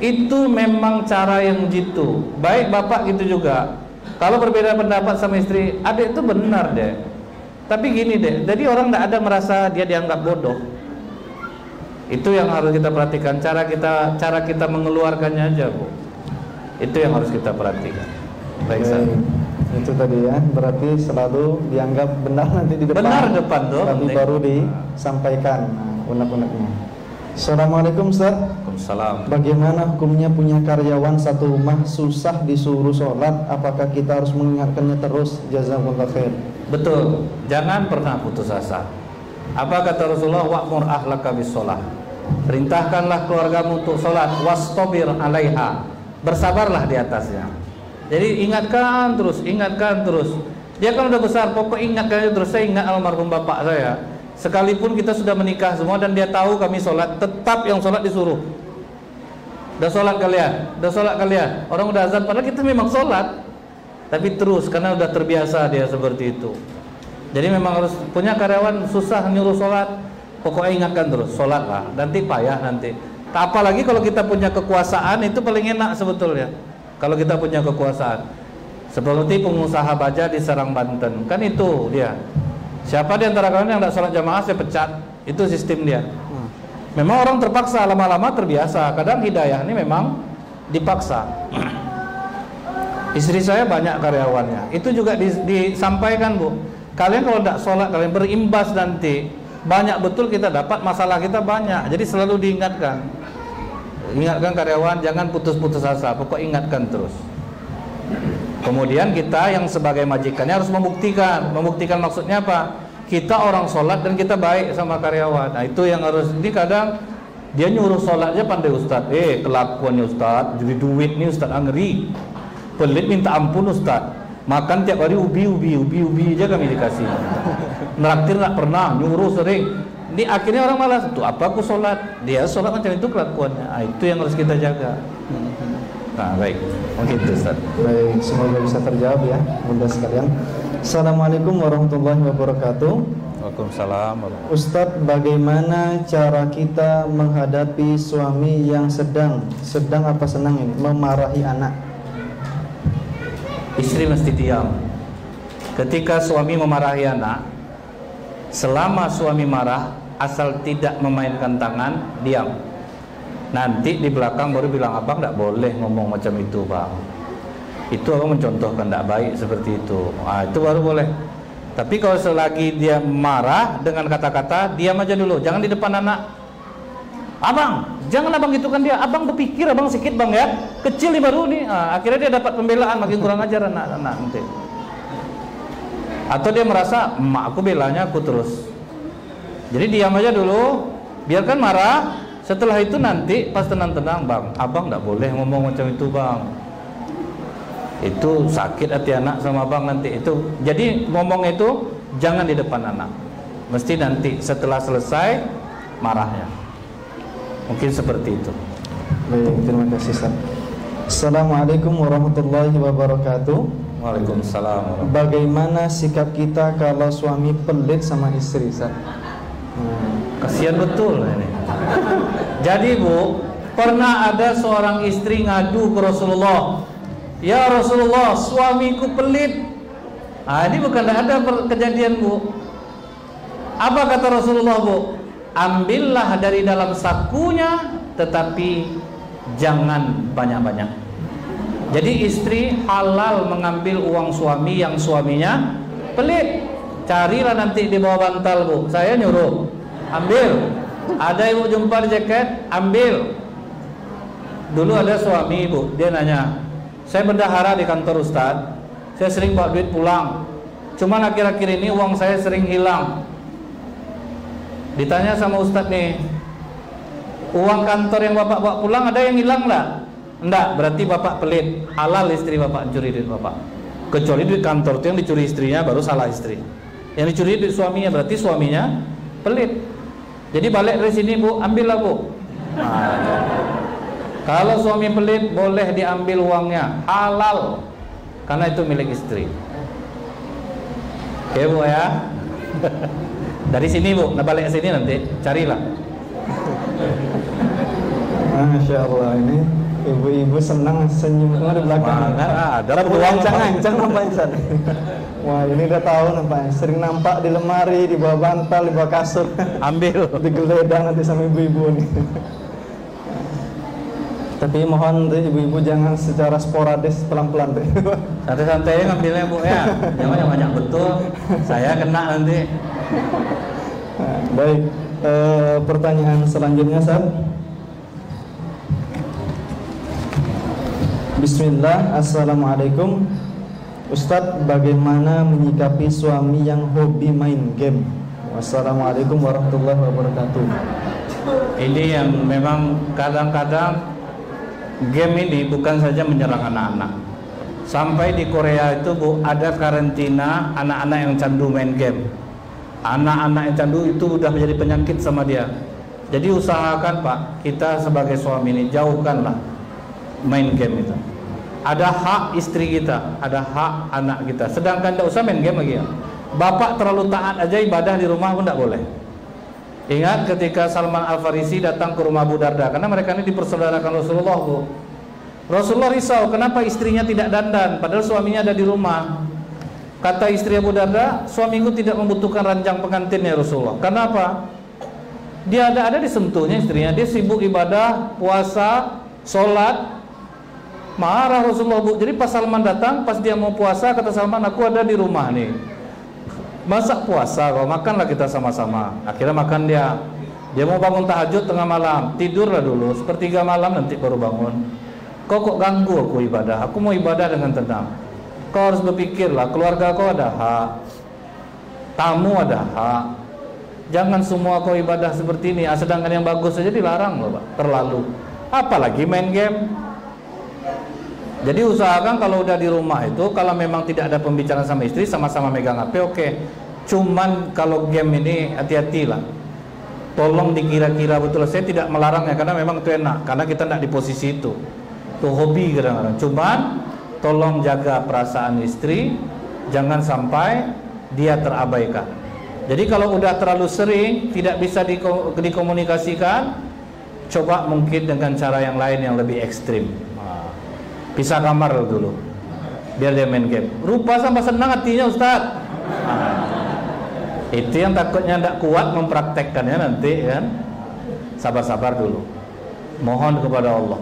Itu memang cara yang jitu. Baik bapak gitu juga. Kalau berbeda pendapat sama istri, adik itu benar deh. Tapi gini deh, jadi orang tidak ada merasa dia dianggap bodoh. Itu yang harus kita perhatikan. Cara kita mengeluarkannya aja, Bu. Itu yang harus kita perhatikan. Baik, itu tadi ya, berarti selalu dianggap benar nanti di depan. Benar depan tuh. Tapi baru disampaikan unek-uneknya. Assalamualaikum Ustaz. Waalaikumsalam. Bagaimana hukumnya punya karyawan satu rumah susah disuruh sholat? Apakah kita harus mengingatkannya terus? Jazakumullah khair. Betul. Jangan pernah putus asa. Apa kata Rasulullah? Wa'mur ahlaka bis-shalah. Perintahkanlah keluargamu untuk sholat. Wastabir 'alaiha. Bersabarlah di atasnya. Jadi ingatkan terus. Dia kan udah besar, pokok ingatkan terus. Saya ingat almarhum bapak saya. Sekalipun kita sudah menikah semua dan dia tahu kami sholat, tetap yang sholat disuruh. Udah sholat kalian. Orang udah azan, padahal kita memang sholat, tapi terus karena udah terbiasa dia seperti itu. Jadi memang harus punya karyawan susah nyuruh sholat, pokoknya ingatkan terus, sholatlah. Nanti payah nanti. Apalagi kalau kita punya kekuasaan, itu paling enak sebetulnya. Kalau kita punya kekuasaan, seperti pengusaha baja di Serang Banten, kan itu dia. Siapa di antara kalian yang tidak sholat jamaah saya pecat. Itu sistem dia. Memang orang terpaksa, lama-lama terbiasa. Kadang hidayah ini memang dipaksa. Istri saya banyak karyawannya. Itu juga disampaikan, Bu. Kalian kalau tidak sholat, kalian berimbas nanti. Banyak betul kita dapat, masalah kita banyak. Jadi selalu diingatkan. Ingatkan karyawan, jangan putus-putus asa. Pokok ingatkan terus. Kemudian kita yang sebagai majikannya harus membuktikan. Membuktikan maksudnya apa? Kita orang sholat dan kita baik sama karyawan. Nah itu yang harus. Ini kadang dia nyuruh sholatnya pandai Ustaz. Kelakuannya Ustaz, jadi duit nih Ustaz ngeri. Pelit minta ampun Ustaz. Makan tiap hari ubi aja kami dikasih. Neraktir nggak pernah, nyuruh sering. Ini akhirnya orang malas. Tuh apa aku sholat? Dia sholat macam itu kelakuannya. Nah, itu yang harus kita jaga. Nah, baik. Mungkin itu Ustaz. Baik, semoga bisa terjawab ya, Bunda sekalian. Assalamualaikum warahmatullahi wabarakatuh. Waalaikumsalam. Ustadz, bagaimana cara kita menghadapi suami yang sedang apa senang ini memarahi anak? Istri mesti diam. Ketika suami memarahi anak, selama suami marah, asal tidak memainkan tangan, diam. Nanti di belakang baru bilang, abang tidak boleh ngomong macam itu bang. Itu abang mencontohkan tidak baik seperti itu. Itu baru boleh. Tapi kalau selagi dia marah dengan kata-kata, diam aja dulu. Jangan di depan anak. Abang, jangan abang gitu kan dia. Abang berpikir abang sedikit bang ya. Kecil nih baru nih. Akhirnya dia dapat pembelaan, makin kurang ajar anak-anak nanti. Atau dia merasa, emak aku belanya aku terus. Jadi diam aja dulu, biarkan marah. Setelah itu nanti pas tenang-tenang, bang, abang tidak boleh ngomong macam itu bang. Itu sakit hati anak sama abang nanti. Itu jadi ngomong itu jangan di depan anak. Mesti nanti setelah selesai marahnya. Mungkin seperti itu. Baik, terima kasih Ustaz. Assalamualaikum warahmatullahi wabarakatuh. Waalaikumsalam. Bagaimana sikap kita kalau suami pelit sama istri, Ustaz? Kasihan betul ini. Jadi Bu, pernah ada seorang istri ngadu ke Rasulullah. Ya Rasulullah, suamiku pelit. Ini bukan ada kejadian Bu. Apa kata Rasulullah Bu? Ambillah dari dalam sakunya, tetapi jangan banyak-banyak. Jadi istri halal mengambil uang suami yang suaminya pelit. Carilah nanti di bawah bantal Bu. Saya nyuruh, ambil. Ada ibu jumpa di jaket, ambil. Dulu ada suami ibu, dia nanya, saya bendahara di kantor Ustadz, saya sering bawa duit pulang. Cuman akhir-akhir ini uang saya sering hilang. Ditanya sama Ustadz nih, uang kantor yang bapak bawa pulang ada yang hilang nggak? Enggak, berarti bapak pelit. Halal istri bapak curi duit bapak. Kecuali duit kantor itu yang dicuri istrinya, baru salah istri. Yang dicuri duit suaminya, berarti suaminya pelit. Jadi balik dari sini Bu, ambillah Bu. Kalau suami pelit boleh diambil uangnya, halal. karena itu milik istri. Oke Bu ya. Dari sini Bu, nah balik ke sini nanti carilah. Masya Allah, ini ibu-ibu senang senyumnya di belakang. Ada ancang-ancang nampak Ustaz. Wah, ini udah tahu nampaknya. Sering nampak di lemari, di bawah bantal, di bawah kasur. Ambil. Digeledah nanti sama ibu-ibu nih. Tapi mohon tuh ibu-ibu jangan secara sporadis, pelan-pelan deh. Santai-santai ngambilnya Bu ya. Jangan banyak betul. Saya kena nanti. Nah, baik. Pertanyaan selanjutnya, Ustaz. Bismillah, Assalamualaikum Ustadz, bagaimana menyikapi suami yang hobi main game? Wassalamualaikum warahmatullahi wabarakatuh. Ini yang memang kadang-kadang game ini bukan saja menyerang anak-anak. Sampai di Korea itu Bu, ada karantina anak-anak yang candu main game. Anak-anak yang candu itu udah menjadi penyakit sama dia. Jadi usahakan Pak, kita sebagai suami ini jauhkanlah main game itu. Ada hak istri kita, ada hak anak kita. Sedangkan tidak usah main game lagi ya. Bapak terlalu taat aja ibadah di rumah pun tidak boleh. Ingat ketika Salman Al-Farisi datang ke rumah Abu Darda, karena mereka ini dipersaudarakan Rasulullah Bu. Rasulullah risau, kenapa istrinya tidak dandan padahal suaminya ada di rumah. Kata istri Abu Darda, suamiku tidak membutuhkan ranjang pengantin ya Rasulullah. Kenapa? Dia ada disentuhnya istrinya, dia sibuk ibadah, puasa, sholat. Marah Rasulullah Bu. Jadi pas Salman datang, pas dia mau puasa, kata Salman, aku ada di rumah nih. Masak puasa, kalau makanlah kita sama-sama. Akhirnya makan dia. Dia mau bangun tahajud tengah malam, tidurlah dulu, sepertiga malam nanti baru bangun. Kok ganggu aku ibadah? Aku mau ibadah dengan tenang. Kau harus berpikirlah, keluarga kau ada hak, tamu ada hak. Jangan semua kau ibadah seperti ini. Sedangkan yang bagus saja dilarang loh Pak, terlalu. Apalagi main game. Jadi usahakan kalau udah di rumah itu, kalau memang tidak ada pembicaraan sama istri, sama-sama megang HP, oke. Cuman kalau game ini hati-hatilah. Tolong dikira-kira betul. Saya tidak melarangnya karena memang itu enak, karena kita tidak di posisi itu. Itu hobi kadang-kadang. Cuman tolong jaga perasaan istri, jangan sampai dia terabaikan. Jadi kalau udah terlalu sering, tidak bisa dikomunikasikan, coba mungkin dengan cara yang lain yang lebih ekstrim. Pisah kamar dulu, biar dia main game. Rupa sama senang hatinya Ustaz. Itu yang takutnya tidak kuat mempraktekkannya nanti kan. Sabar-sabar dulu. Mohon kepada Allah.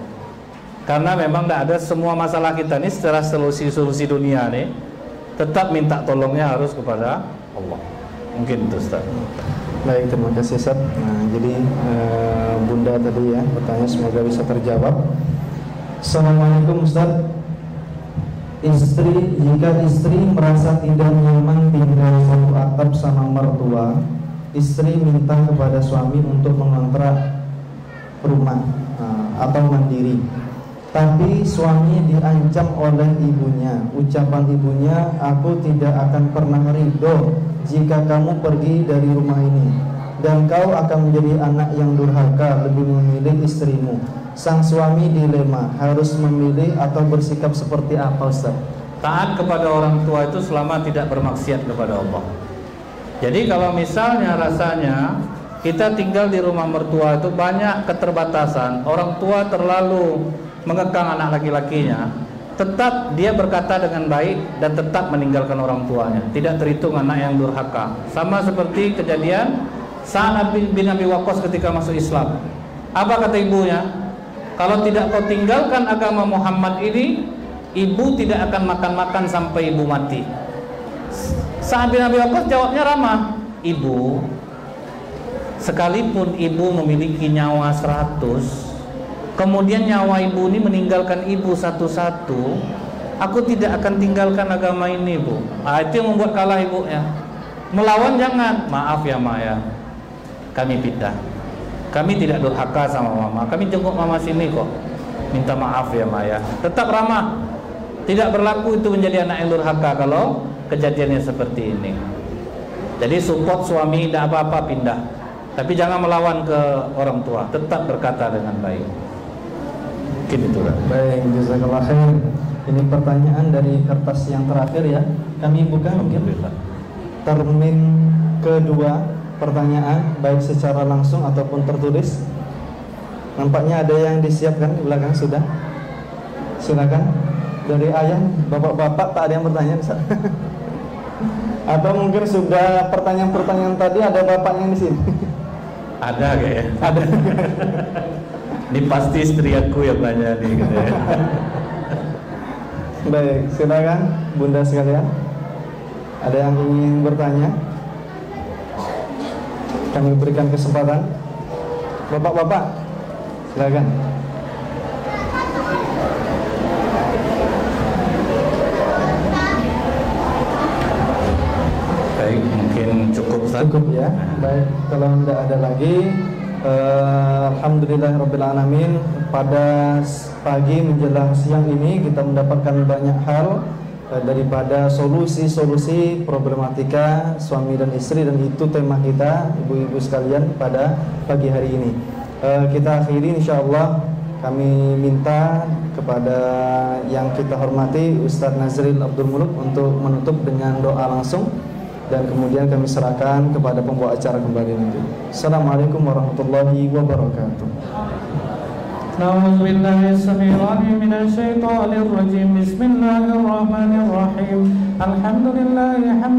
Karena memang tidak ada semua masalah kita ini secara solusi dunia nih, tetap minta tolongnya harus kepada Allah. Mungkin itu Ustaz. Baik, terima kasih Ustaz. Nah, jadi Bunda tadi ya, pertanyaan semoga bisa terjawab. Assalamualaikum Ustaz. Jika istri merasa tidak nyaman tinggal satu atap sama mertua, istri minta kepada suami untuk mengontrak rumah atau mandiri. Tapi suami diancam oleh ibunya. Ucapan ibunya, aku tidak akan pernah ridho jika kamu pergi dari rumah ini, dan kau akan menjadi anak yang durhaka, lebih memilih istrimu. Sang suami dilema, harus memilih atau bersikap seperti apa Ustaz? Taat kepada orang tua itu selama tidak bermaksiat kepada Allah. Jadi kalau misalnya rasanya kita tinggal di rumah mertua itu banyak keterbatasan, orang tua terlalu mengekang anak laki-lakinya, tetap dia berkata dengan baik dan tetap meninggalkan orang tuanya, tidak terhitung anak yang durhaka. Sama seperti kejadian Sa'ad bin Abi Waqqas ketika masuk Islam. Apa kata ibunya? Kalau tidak kau tinggalkan agama Muhammad ini, ibu tidak akan makan-makan sampai ibu mati. Sa'ad bin Abi Waqqas jawabnya ramah, ibu, sekalipun ibu memiliki nyawa 100, kemudian nyawa ibu ini meninggalkan ibu satu-satu, aku tidak akan tinggalkan agama ini Bu. Itu yang membuat kalah ibunya. Melawan jangan, maaf ya Maya, kami pindah. Kami tidak durhaka sama mama, kami jenguk mama sini kok. Minta maaf ya Maya. Tetap ramah. Tidak berlaku itu menjadi anak yang durhaka kalau kejadiannya seperti ini. Jadi support suami, tidak apa-apa pindah, tapi jangan melawan ke orang tua. Tetap berkata dengan baik. Mungkin itulah. Baik, jazakallah khair. Ini pertanyaan dari kertas yang terakhir ya. Kami buka mungkin termin kedua pertanyaan, baik secara langsung ataupun tertulis. Nampaknya ada yang disiapkan di belakang sudah. Silakan. Dari ayah, bapak-bapak tak ada yang bertanya bisa. Atau mungkin sudah pertanyaan-pertanyaan tadi ada bapaknya di sini. Ada kayaknya. Ada. Ini pasti istri aku yang nanya nih gitu ya. Baik, silakan Bunda sekalian. Ada yang ingin bertanya? Kami berikan kesempatan. Bapak-bapak, silakan. Baik, mungkin cukup Ustaz. Cukup ya. Baik, kalau tidak ada lagi, alhamdulillahirabbil pada pagi menjelang siang ini kita mendapatkan banyak hal daripada solusi-solusi problematika suami dan istri, dan itu tema kita ibu-ibu sekalian pada pagi hari ini. Kita akhiri insyaallah. Kami minta kepada yang kita hormati Ustadz Nazril Abdul Muluk untuk menutup dengan doa langsung, dan kemudian kami serahkan kepada pembawa acara kembali nanti. Assalamualaikum warahmatullahi wabarakatuh. أعوذ بالله السميع العليم من الشيطان الرجيم بسم الله الرحمن الرحيم الحمد لله حمدا